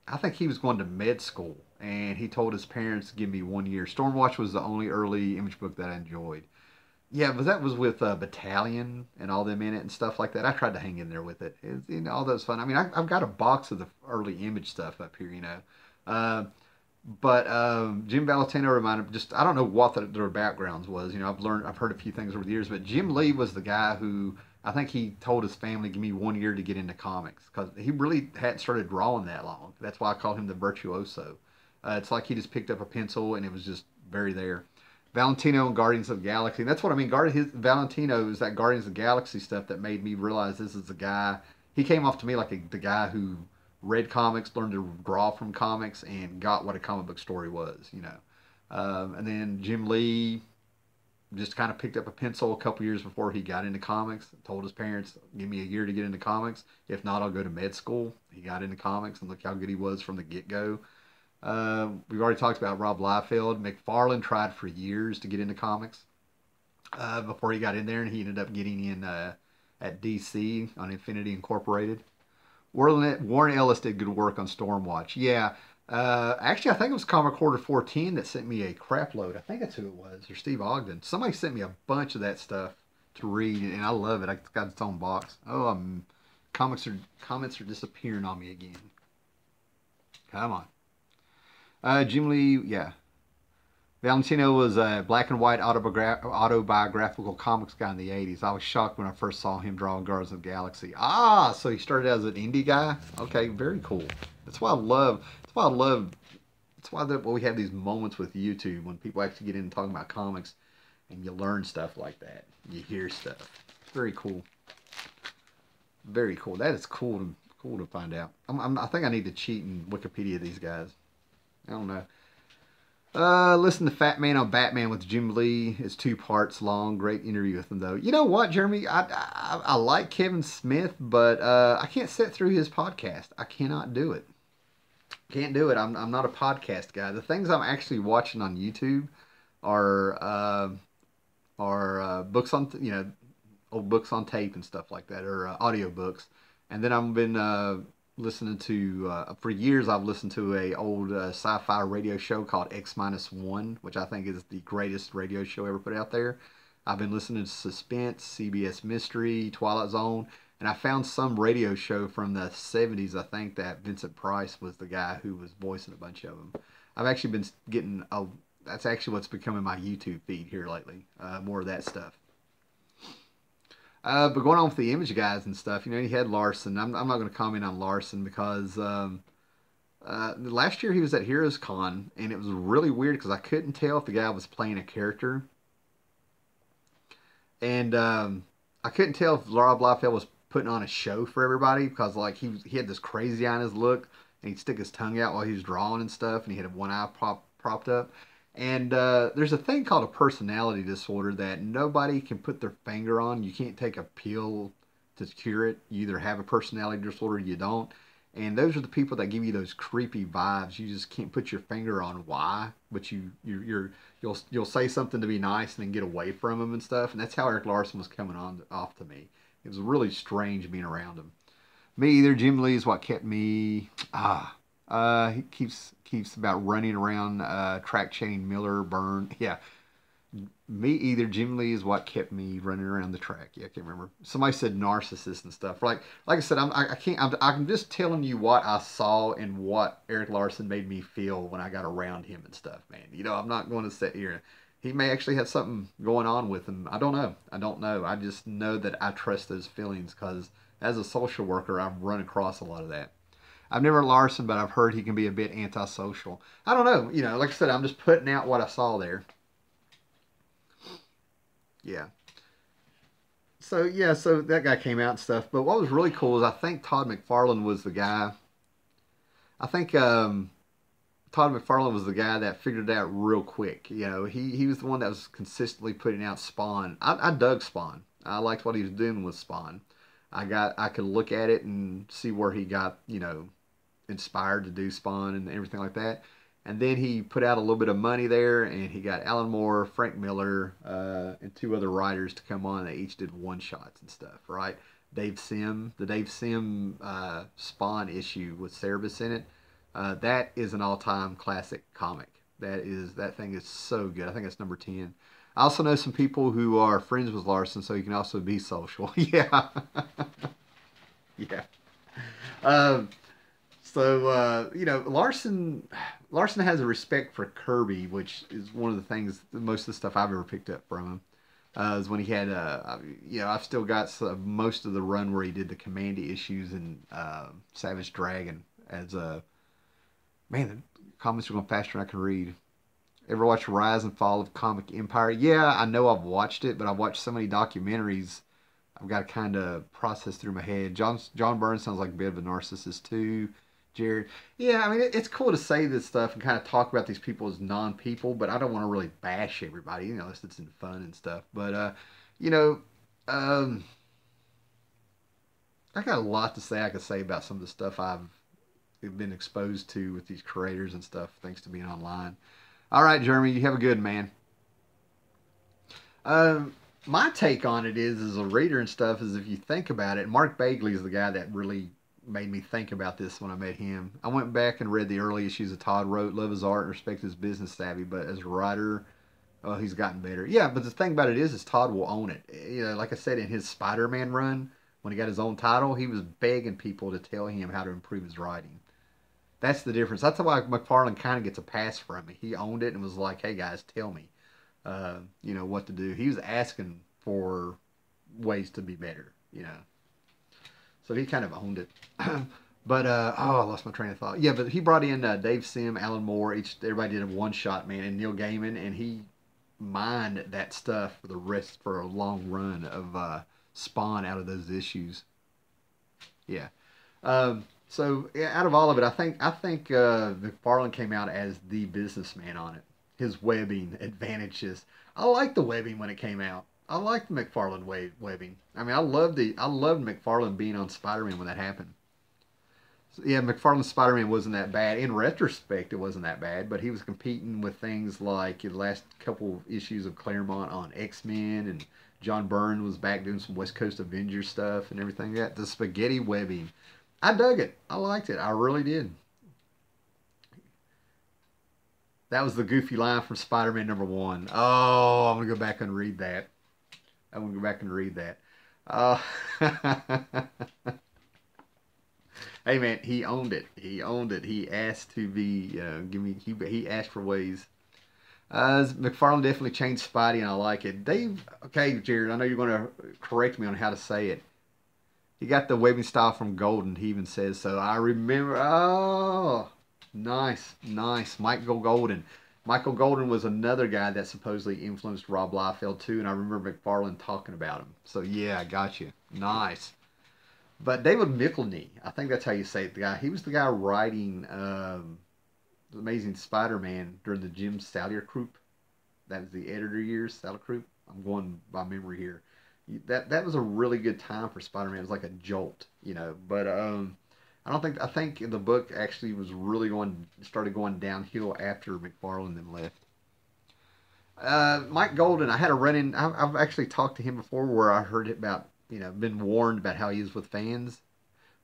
Speaker 1: I think he was going to med school, and he told his parents to give me 1 year. Stormwatch was the only early Image book that I enjoyed. Yeah, but that was with Battalion and all them in it and stuff like that. I tried to hang in there with it. You know, all those fun. I mean, I've got a box of the early Image stuff up here, you know. Uh, But Jim Valentino reminded just I don't know what their backgrounds was. You know, I've heard a few things over the years, but Jim Lee was the guy who I think he told his family, "Give me 1 year to get into comics," because he really hadn't started drawing that long. That's why I call him the virtuoso. It's like he just picked up a pencil and it was just very there. Valentino and Guardians of the Galaxy. And that's what I mean. Valentino is that Guardians of the Galaxy stuff that made me realize this is the guy. He came off to me like the guy who read comics, learned to draw from comics, and got what a comic book story was. You know, and then Jim Lee just kind of picked up a pencil a couple years before he got into comics. Told his parents, "Give me a year to get into comics. If not, I'll go to med school." He got into comics, and look how good he was from the get go. We've already talked about Rob Liefeld. McFarlane tried for years to get into comics before he got in there, and he ended up getting in at DC on Infinity Incorporated. Warren Ellis did good work on Stormwatch. Yeah. Actually, I think it was Comic Quarter 14 that sent me a crap load. I think that's who it was, or Steve Ogden. Somebody sent me a bunch of that stuff to read, and I love it. I got its own box. Oh, comments are disappearing on me again. Come on. Jim Lee, yeah. Valentino was a black and white autobiographical comics guy in the 80s. I was shocked when I first saw him draw Guardians of the Galaxy. Ah, so he started as an indie guy? Okay, very cool. That's why we have these moments with YouTube when people actually get into talking about comics and you learn stuff like that. You hear stuff. It's very cool. Very cool. That is cool to find out. I think I need to cheat and Wikipedia these guys. I don't know. Listen to Fat Man on Batman with Jim Lee. It's 2 parts long. Great interview with him, though. You know what, Jeremy? I like Kevin Smith, but I can't sit through his podcast. I cannot do it. Can't do it. I'm not a podcast guy. The things I'm actually watching on YouTube are books on old books on tape and stuff like that, or audio books. And then I've been listening to for years. I've listened to a old sci-fi radio show called X-1, which I think is the greatest radio show ever put out there. I've been listening to Suspense, CBS Mystery, Twilight Zone, and I found some radio show from the 70s. I think that Vincent Price was the guy who was voicing a bunch of them. I've actually been getting that's actually what's becoming my YouTube feed here lately. More of that stuff. But going on with the image guys and stuff, you had Larson. I'm not going to comment on Larson because last year he was at Heroes Con, and it was really weird because I couldn't tell if the guy was playing a character. And I couldn't tell if Rob Liefeld was putting on a show for everybody because like he had this crazy eye in his look, and he'd stick his tongue out while he was drawing and stuff, and he had one eye propped up. And there's a thing called a personality disorder that nobody can put their finger on. You can't take a pill to cure it. You either have a personality disorder or you don't. And those are the people that give you those creepy vibes. You just can't put your finger on why, but you'll say something to be nice and then get away from them and stuff. And that's how Erik Larsen was coming off to me. It was really strange being around him. Me either. Jim Lee is what kept me. He keeps about running around track chain Miller Burn. Yeah, me either. Jim Lee is what kept me running around the track. Yeah, I can't remember. Somebody said narcissist and stuff. Like I said, I'm just telling you what I saw and what Erik Larsen made me feel when I got around him and stuff, man. I'm not going to sit here. He may actually have something going on with him. I don't know. I just know that I trust those feelings because as a social worker, I've run across a lot of that. I've never Larson, but I've heard he can be a bit antisocial. I don't know. Like I said, I'm just putting out what I saw there. Yeah. So that guy came out and stuff. But what was really cool is I think Todd McFarlane was the guy. I think Todd McFarlane was the guy that figured it out real quick. He was the one that was consistently putting out Spawn. I dug Spawn. I liked what he was doing with Spawn. I could look at it and see where he got, inspired to do Spawn and everything like that. And then he put out a little bit of money there, and he got Alan Moore, Frank Miller, and 2 other writers to come on. They each did one-shots and stuff, right? the Dave Sim Spawn issue with Cerebus in it. That is an all-time classic comic. That thing is so good. I think it's number 10. I also know some people who are friends with Larson, so you can also be social. Yeah. Yeah. So you know, Larson has a respect for Kirby, which is one of the things, most of the stuff I've ever picked up from him. Is when he had, you know, I've still got most of the run where he did the Commandy issues in Savage Dragon as a man. The comics are going faster than I can read. Ever watch Rise and Fall of Comic Empire? Yeah, I know I've watched it, but I've watched so many documentaries. I've got to kind of process through my head. John Burns sounds like a bit of a narcissist too. Jared, yeah, I mean it's cool to say this stuff and kind of talk about these people as non-people, but I don't want to really bash everybody, you know, unless it's in fun and stuff. But you know, um, I got a lot to say. I could say about some of the stuff I've been exposed to with these creators and stuff, thanks to being online. All right, Jeremy, you have a good man. My take on it is, as a reader and stuff, is if you think about it, Mark Bagley is the guy that really made me think about this when I met him. I went back and read the early issues of Todd wrote, love his art and respect his business savvy, but as a writer, oh, he's gotten better. Yeah, but the thing about it is Todd will own it. You know, like I said, in his Spider-Man run, when he got his own title, he was begging people to tell him how to improve his writing. That's the difference. That's why McFarlane kind of gets a pass from me. He owned it and was like, "Hey guys, tell me, you know, what to do." He was asking for ways to be better, you know. So he kind of owned it. But oh, I lost my train of thought. Yeah, but he brought in Dave Sim, Alan Moore. Everybody did a one shot, man, and Neil Gaiman, and he mined that stuff for the rest for a long run of Spawn out of those issues. Yeah. So yeah, out of all of it, I think McFarlane came out as the businessman on it. His webbing advantages. I liked the webbing when it came out. I liked the McFarlane webbing. I mean, I loved McFarlane being on Spider-Man when that happened. So, yeah, McFarlane's Spider-Man wasn't that bad. In retrospect, it wasn't that bad, but he was competing with things like the last couple issues of Claremont on X-Men, and John Byrne was back doing some West Coast Avengers stuff and everything like that. The spaghetti webbing. I dug it. I liked it. I really did. That was the goofy line from Spider-Man #1. Oh, I'm gonna go back and read that. I'm gonna go back and read that. Uh, hey man, he owned it. He owned it. He asked to be give me. He asked for ways. McFarlane definitely changed Spidey, and I like it. Dave, okay, Jared, I know you're gonna correct me on how to say it. He got the webbing style from Golden. He even says so. I remember. Oh, nice, nice. Michael Golden. Michael Golden was another guy that supposedly influenced Rob Liefeld too, and I remember McFarlane talking about him. So yeah, I got you. Nice. But David Michelny, I think that's how you say it. The guy, he was the guy writing the Amazing Spider-Man during the Jim Sallier Group. That was the editor years, Sallier Group. I'm going by memory here. That was a really good time for Spider-Man. It was like a jolt, you know. But I think the book actually was really started going downhill after McFarlane then left. Mike Golden, I had a run in. I've actually talked to him before where I heard about, you know, been warned about how he is with fans.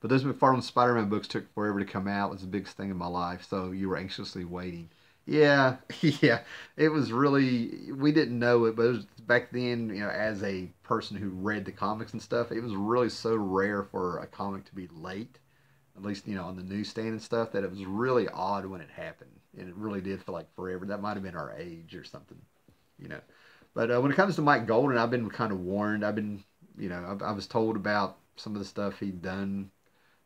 Speaker 1: But those McFarlane Spider-Man books took forever to come out. It was the biggest thing in my life, so you were anxiously waiting. Yeah, yeah. It was really, we didn't know it, but it was back then, you know, as a person who read the comics and stuff, it was really so rare for a comic to be late, at least, you know, on the newsstand and stuff, that it was really odd when it happened. And it really did feel like forever. That might have been our age or something, you know. But when it comes to Mike Golden, I've been kind of warned. I've been, you know, I was told about some of the stuff he'd done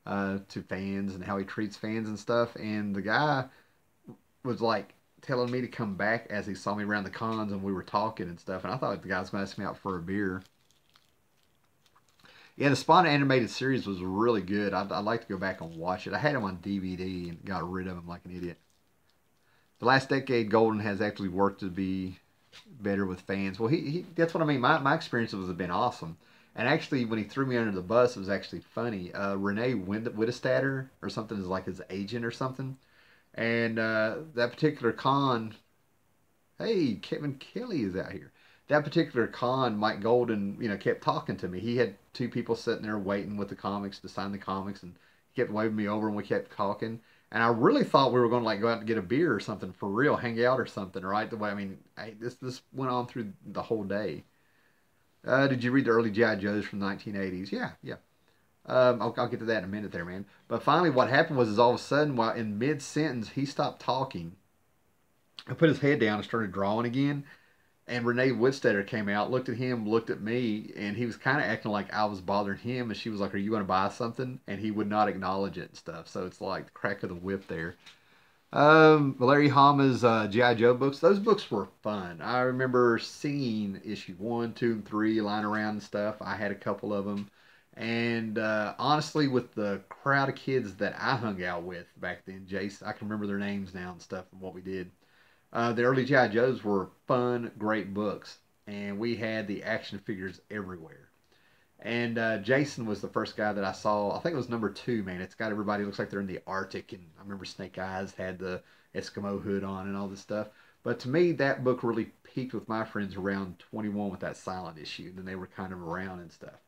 Speaker 1: to fans and how he treats fans and stuff. And the guy was like telling me to come back as he saw me around the cons and we were talking and stuff. And I thought the guy was going to ask me out for a beer. Yeah, the Spawn animated series was really good. I'd like to go back and watch it. I had him on DVD and got rid of him like an idiot. The last decade, Golden has actually worked to be better with fans. Well, he that's what I mean. My experiences have been awesome. And actually, when he threw me under the bus, it was actually funny. Renee Wittestatter or something is like his agent or something. And that particular con, hey, Kevin Kelly is out here. That particular con, Mike Golden, you know, kept talking to me. He had two people sitting there waiting with the comics to sign the comics, and he kept waving me over, and we kept talking. And I really thought we were going to like go out and get a beer or something for real, hang out or something, right? The way I mean, this went on through the whole day. Did you read the early G.I. Joes from the 1980s? Yeah, yeah. I'll get to that in a minute there, man. But finally, what happened was, is all of a sudden, while in mid sentence, he stopped talking and put his head down and started drawing again. And Renee Woodstetter came out, looked at him, looked at me, and he was kind of acting like I was bothering him. And she was like, "Are you going to buy something?" And he would not acknowledge it and stuff. So it's like the crack of the whip there. Larry Hama's G.I. Joe books. Those books were fun. I remember seeing issue 1, 2, and 3 lying around and stuff. I had a couple of them. And honestly, with the crowd of kids that I hung out with back then, Jason, I can remember their names now and stuff and what we did. The early G.I. Joes were fun, great books. And we had the action figures everywhere. And Jason was the first guy that I saw. I think it was number 2, man. It's got everybody looks like they're in the Arctic, and I remember Snake Eyes had the Eskimo hood on and all this stuff. But to me, that book really peaked with my friends around 21 with that silent issue. Then they were kind of around and stuff.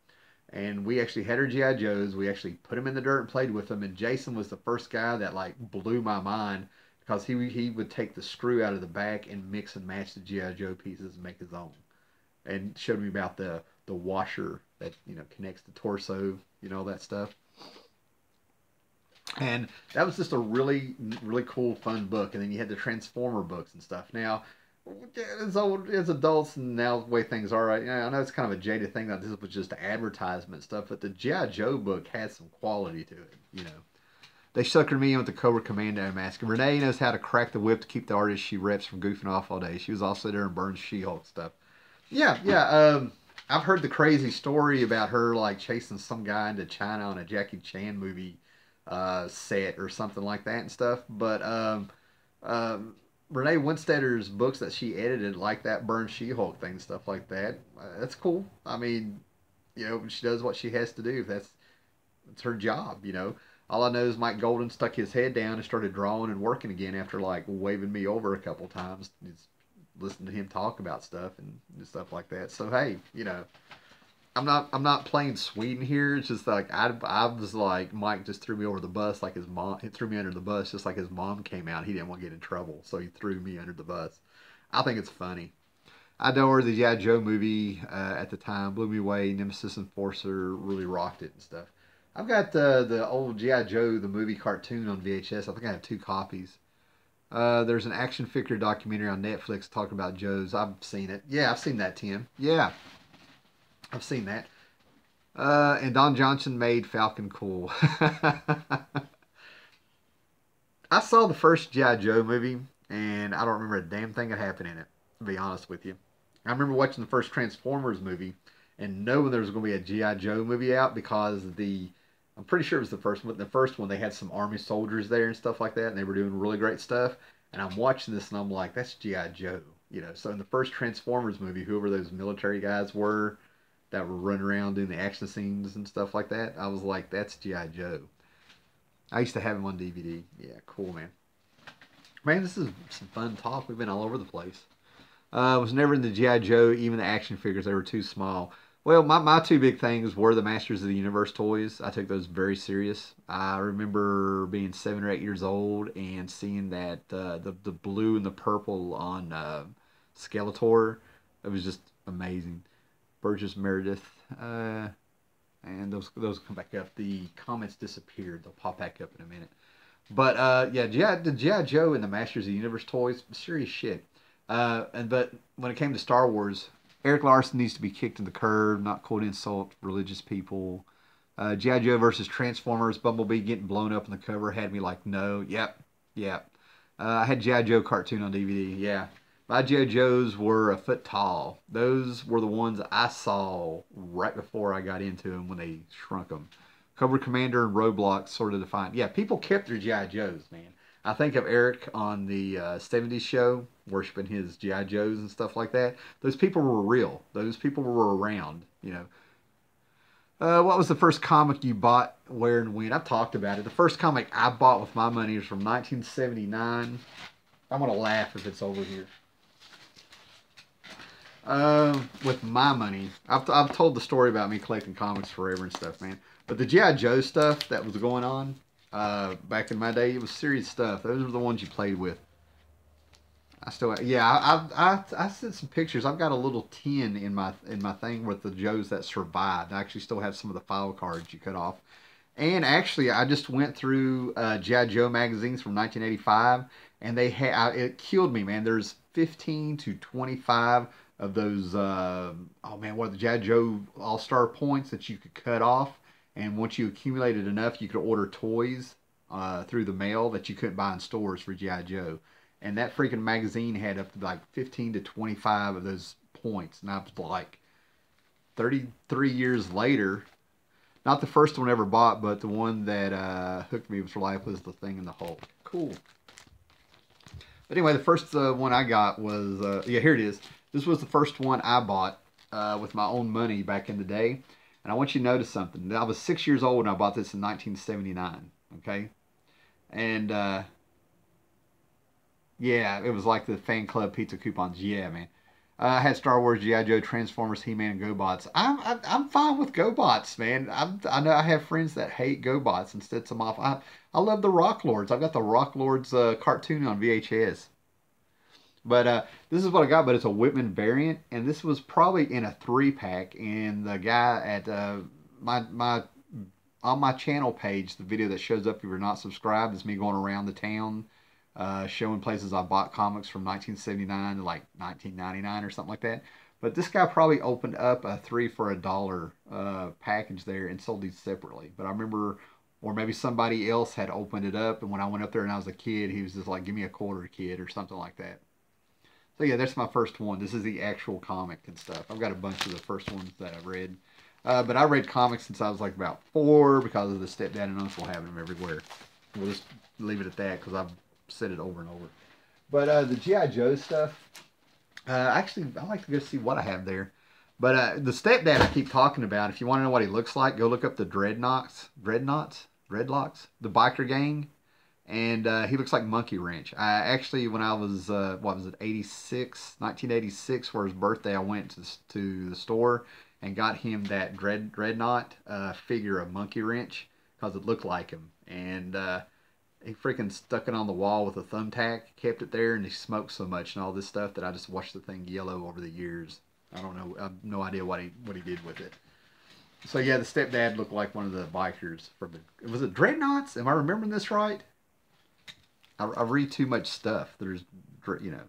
Speaker 1: And we actually had our GI Joes. We actually put them in the dirt and played with them. And Jason was the first guy that like blew my mind because he would take the screw out of the back and mix and match the GI Joe pieces and make his own. And showed me about the washer that connects the torso, all that stuff. And that was just a really really cool fun book. And then you had the Transformer books and stuff. Now as adults and now the way things are, right? I know it's kind of a jaded thing that this was just advertisement stuff, but the G.I. Joe book had some quality to it. They suckered me in with the Cobra Commando mask. And Renee knows how to crack the whip to keep the artist she reps from goofing off all day. She was also there in Burns She-Hulk stuff. Yeah, yeah. I've heard the crazy story about her like chasing some guy into China on a Jackie Chan movie set or something like that and stuff. But Renee Winstetter's books that she edited, like that Burn She-Hulk thing, stuff like that. That's cool. I mean, she does what she has to do. It's her job. All I know is Mike Golden stuck his head down and started drawing and working again after like waving me over a couple times. Just listen to him talk about stuff and stuff like that. So hey, I'm not playing Sweden here. It's just like I was like Mike just threw me over the bus like his mom. He threw me under the bus just like his mom came out. He didn't want to get in trouble, so he threw me under the bus. I think it's funny. I know the G.I. Joe movie at the time blew me away. Nemesis Enforcer really rocked it and stuff. I've got the old G.I. Joe the movie cartoon on VHS. I think I have 2 copies. There's an action figure documentary on Netflix talking about Joe's. I've seen it. Yeah, I've seen that, Tim. Yeah, I've seen that. And Don Johnson made Falcon cool. I saw the first G.I. Joe movie, and I don't remember a damn thing that happened in it, to be honest with you. I remember watching the first Transformers movie and knowing there was going to be a G.I. Joe movie out because I'm pretty sure it was the first one. The first one, they had some army soldiers there and stuff like that, and they were doing really great stuff. And I'm watching this, and I'm like, that's G.I. Joe. So in the first Transformers movie, whoever those military guys were that were running around doing the action scenes and stuff like that, I was like, that's G.I. Joe. I used to have him on DVD. Yeah, cool, man. Man, this is some fun talk. We've been all over the place. I was never in the G.I. Joe, even the action figures. They were too small. Well, my 2 big things were the Masters of the Universe toys. I took those very serious. I remember being 7 or 8 years old and seeing that the blue and the purple on Skeletor. It was just amazing. Burgess Meredith. And those come back up. The comments disappeared. They'll pop back up in a minute. But yeah, the G.I. Joe and the Masters of the Universe toys, serious shit. But when it came to Star Wars, Eric Larson needs to be kicked in the curb, not quote insult religious people. G.I. Joe versus Transformers, Bumblebee getting blown up on the cover had me like, no, yep. I had G.I. Joe cartoon on DVD, yeah. My G.I. Joes were a foot tall. Those were the ones I saw right before I got into them when they shrunk them. Cobra Commander and Roadblock sort of defined. Yeah, people kept their G.I. Joes, man. I think of Eric on the 70s show, worshiping his G.I. Joes and stuff like that. Those people were real. Those people were around, What was the first comic you bought, where, and when? I've talked about it. The first comic I bought with my money was from 1979. I'm going to laugh if it's over here. With my money, I've told the story about me collecting comics forever and stuff, man. But the G.I. Joe stuff that was going on back in my day, it was serious stuff. Those were the ones you played with. I still, yeah, I sent some pictures. I've got a little tin in my thing with the Joes that survived. I actually still have some of the file cards you cut off. And actually, I just went through G.I. Joe magazines from 1985, and they had it killed me, man. There's 15 to 25 of those. Oh man, what are the G.I. Joe All Star points that you could cut off, and once you accumulated enough, you could order toys through the mail that you couldn't buy in stores for G.I. Joe. And that freaking magazine had up to like 15 to 25 of those points, and I was like, 33 years later, not the first one I ever bought, but the one that hooked me for life was the Thing in the Hulk. Cool. But anyway, the first one I got was, yeah, here it is. This was the first one I bought with my own money back in the day. And I want you to notice something. I was 6 years old and I bought this in 1979. Okay? And, yeah, it was like the fan club pizza coupons. Yeah, man. I had Star Wars, G.I. Joe, Transformers, He-Man, and GoBots. I'm fine with GoBots, man. I know I have friends that hate GoBots and sets them off. I love the Rock Lords. I've got the Rock Lords cartoon on VHS. But this is what I got, but it's a Whitman variant, and this was probably in a 3-pack. And the guy at my on my channel page, the video that shows up if you're not subscribed is me going around the town showing places I bought comics from 1979 to like 1999 or something like that. But this guy probably opened up a 3 for $1 package there and sold these separately. But I remember, or maybe somebody else had opened it up, and when I went up there and I was a kid, he was just like, "Give me a quarter, kid," or something like that. So yeah, that's my first one. This is the actual comic and stuff. I've got a bunch of the first ones that I've read. But I read comics since I was like about 4 because of the stepdad and uncle having them everywhere. We'll just leave it at that because I've said it over and over. But the G.I. Joe stuff, actually, I like to go see what I have there. But the stepdad I keep talking about, if you want to know what he looks like, go look up the Dreadlocks, the biker gang. And he looks like Monkey Wrench. I actually, when I was, what was it, 1986, for his birthday, I went to the store and got him that Dreadnought figure of Monkey Wrench because it looked like him. And he freaking stuck it on the wall with a thumbtack, kept it there, and he smoked so much and all this stuff that I just watched the thing yellow over the years. I don't know. I have no idea what he did with it. So yeah, the stepdad looked like one of the bikers from the. Was it Dreadnoughts? Am I remembering this right? I read too much stuff. There's, you know.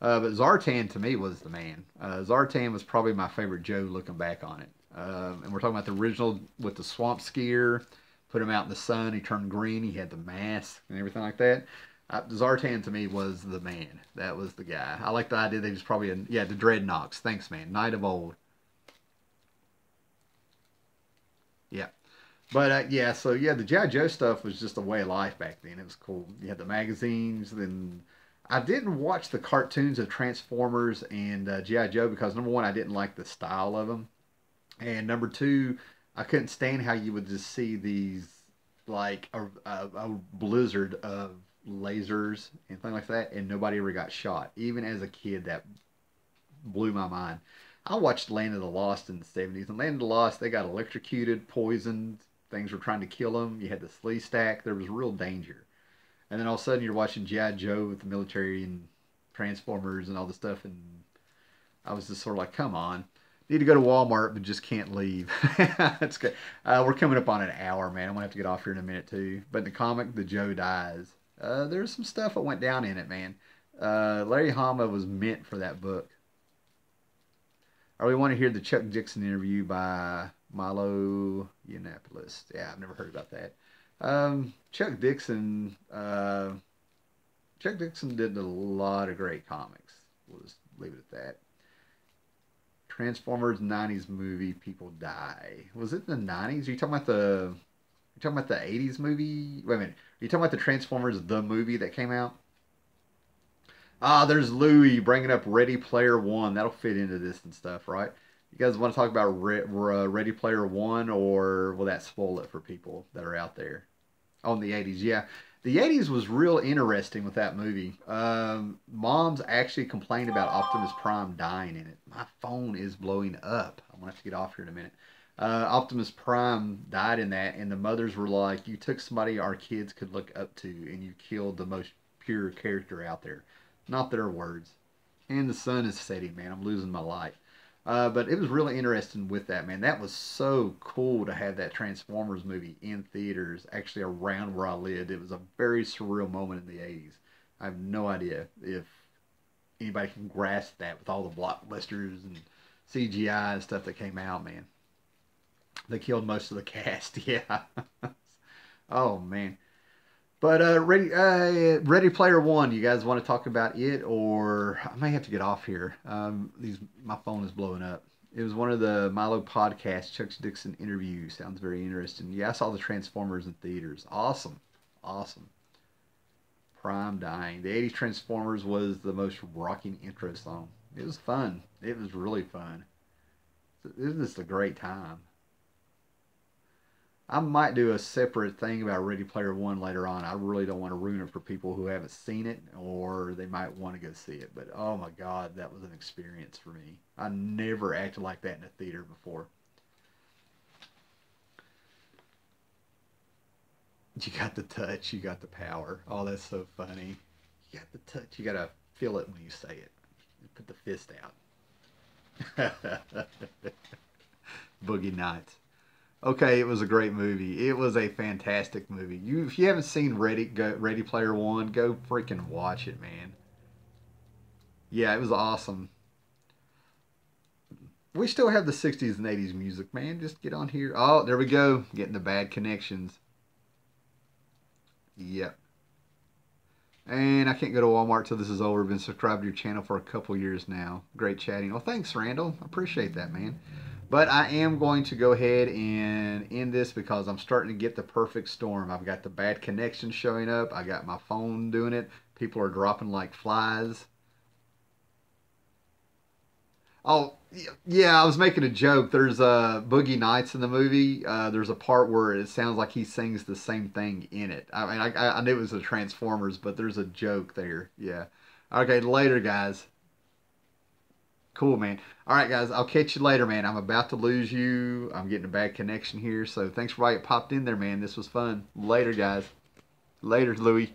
Speaker 1: But Zartan to me was the man. Zartan was probably my favorite Joe looking back on it. And we're talking about the original with the swamp skier. Put him out in the sun. He turned green. He had the mask and everything like that. Zartan to me was the man. That was the guy. I like the idea that he was probably yeah, the Dreadnoks. Thanks, man. Knight of Old. Yeah. But yeah, so yeah, the G.I. Joe stuff was just a way of life back then. It was cool. You had the magazines. Then I didn't watch the cartoons of Transformers and G.I. Joe because number one, I didn't like the style of them, and number two, I couldn't stand how you would just see these like a blizzard of lasers and things like that, and nobody ever got shot. Even as a kid, that blew my mind. I watched Land of the Lost in the 70s, and Land of the Lost, they got electrocuted, poisoned, things were trying to kill them. You had the slee stack. There was real danger. And then all of a sudden you're watching G.I. Joe with the military and Transformers and all this stuff, and I was just sort of like, come on. Need to go to Walmart, but just can't leave. That's good. We're coming up on an hour, man. I'm going to have to get off here in a minute, too. But in the comic, the Joe dies. There's some stuff that went down in it, man. Larry Hama was meant for that book. I really want to hear the Chuck Dixon interview by Milo Yiannopoulos. Yeah, I've never heard about that. Chuck Dixon. Chuck Dixon did a lot of great comics. We'll just leave it at that. Transformers '90s movie. People die. Was it in the '90s? Are you talking about the? You talking about the '80s movie? Wait a minute. Are you talking about the Transformers the movie that came out? Ah, there's Louie bringing up Ready Player One. That'll fit into this and stuff, right? You guys want to talk about Ready Player One, or will that spoil it for people that are out there? On the '80s, yeah. The '80s was real interesting with that movie. Moms actually complained about Optimus Prime dying in it. My phone is blowing up. I'm going to have to get off here in a minute. Optimus Prime died in that, and the mothers were like, you took somebody our kids could look up to, and you killed the most pure character out there. Not their words. And the sun is setting, man. I'm losing my light. But it was really interesting with that, man. That was so cool to have that Transformers movie in theaters, actually around where I lived. It was a very surreal moment in the 80s. I have no idea if anybody can grasp that with all the blockbusters and CGI and stuff that came out, man. They killed most of the cast, yeah. Oh, man. But Ready Player One. You guys want to talk about it, or I may have to get off here. My phone is blowing up. It was one of the Milo podcasts. Chuck Dixon interview sounds very interesting. Yeah, I saw the Transformers in theaters. Awesome, awesome. Prime Dying. The '80s Transformers was the most rocking intro song. It was fun. It was really fun. It was just a great time. I might do a separate thing about Ready Player One later on. I really don't want to ruin it for people who haven't seen it or they might want to go see it. But oh my God, that was an experience for me. I never acted like that in a theater before. You got the touch, you got the power. Oh, that's so funny. You got the touch, you got to feel it when you say it. Put the fist out. Boogie Nights. Okay, it was a great movie. It was a fantastic movie. If you haven't seen Ready Player One, go freaking watch it, man. Yeah, it was awesome. We still have the '60s and '80s music, man. Just get on here. Oh, there we go. Getting the bad connections. Yep. And I can't go to Walmart till this is over. I've been subscribed to your channel for a couple years now. Great chatting. Well, thanks, Randall. I appreciate that, man. But I am going to go ahead and end this because I'm starting to get the perfect storm. I've got the bad connection showing up. I got my phone doing it. People are dropping like flies. Oh, yeah, I was making a joke. There's Boogie Nights in the movie. There's a part where it sounds like he sings the same thing in it. I mean, I knew it was the Transformers, but there's a joke there. Yeah. Okay, later, guys. Cool, man. All right, guys, I'll catch you later, man. I'm about to lose you. I'm getting a bad connection here, so thanks for why it popped in there, man. This was fun. Later, guys. Later, Louie.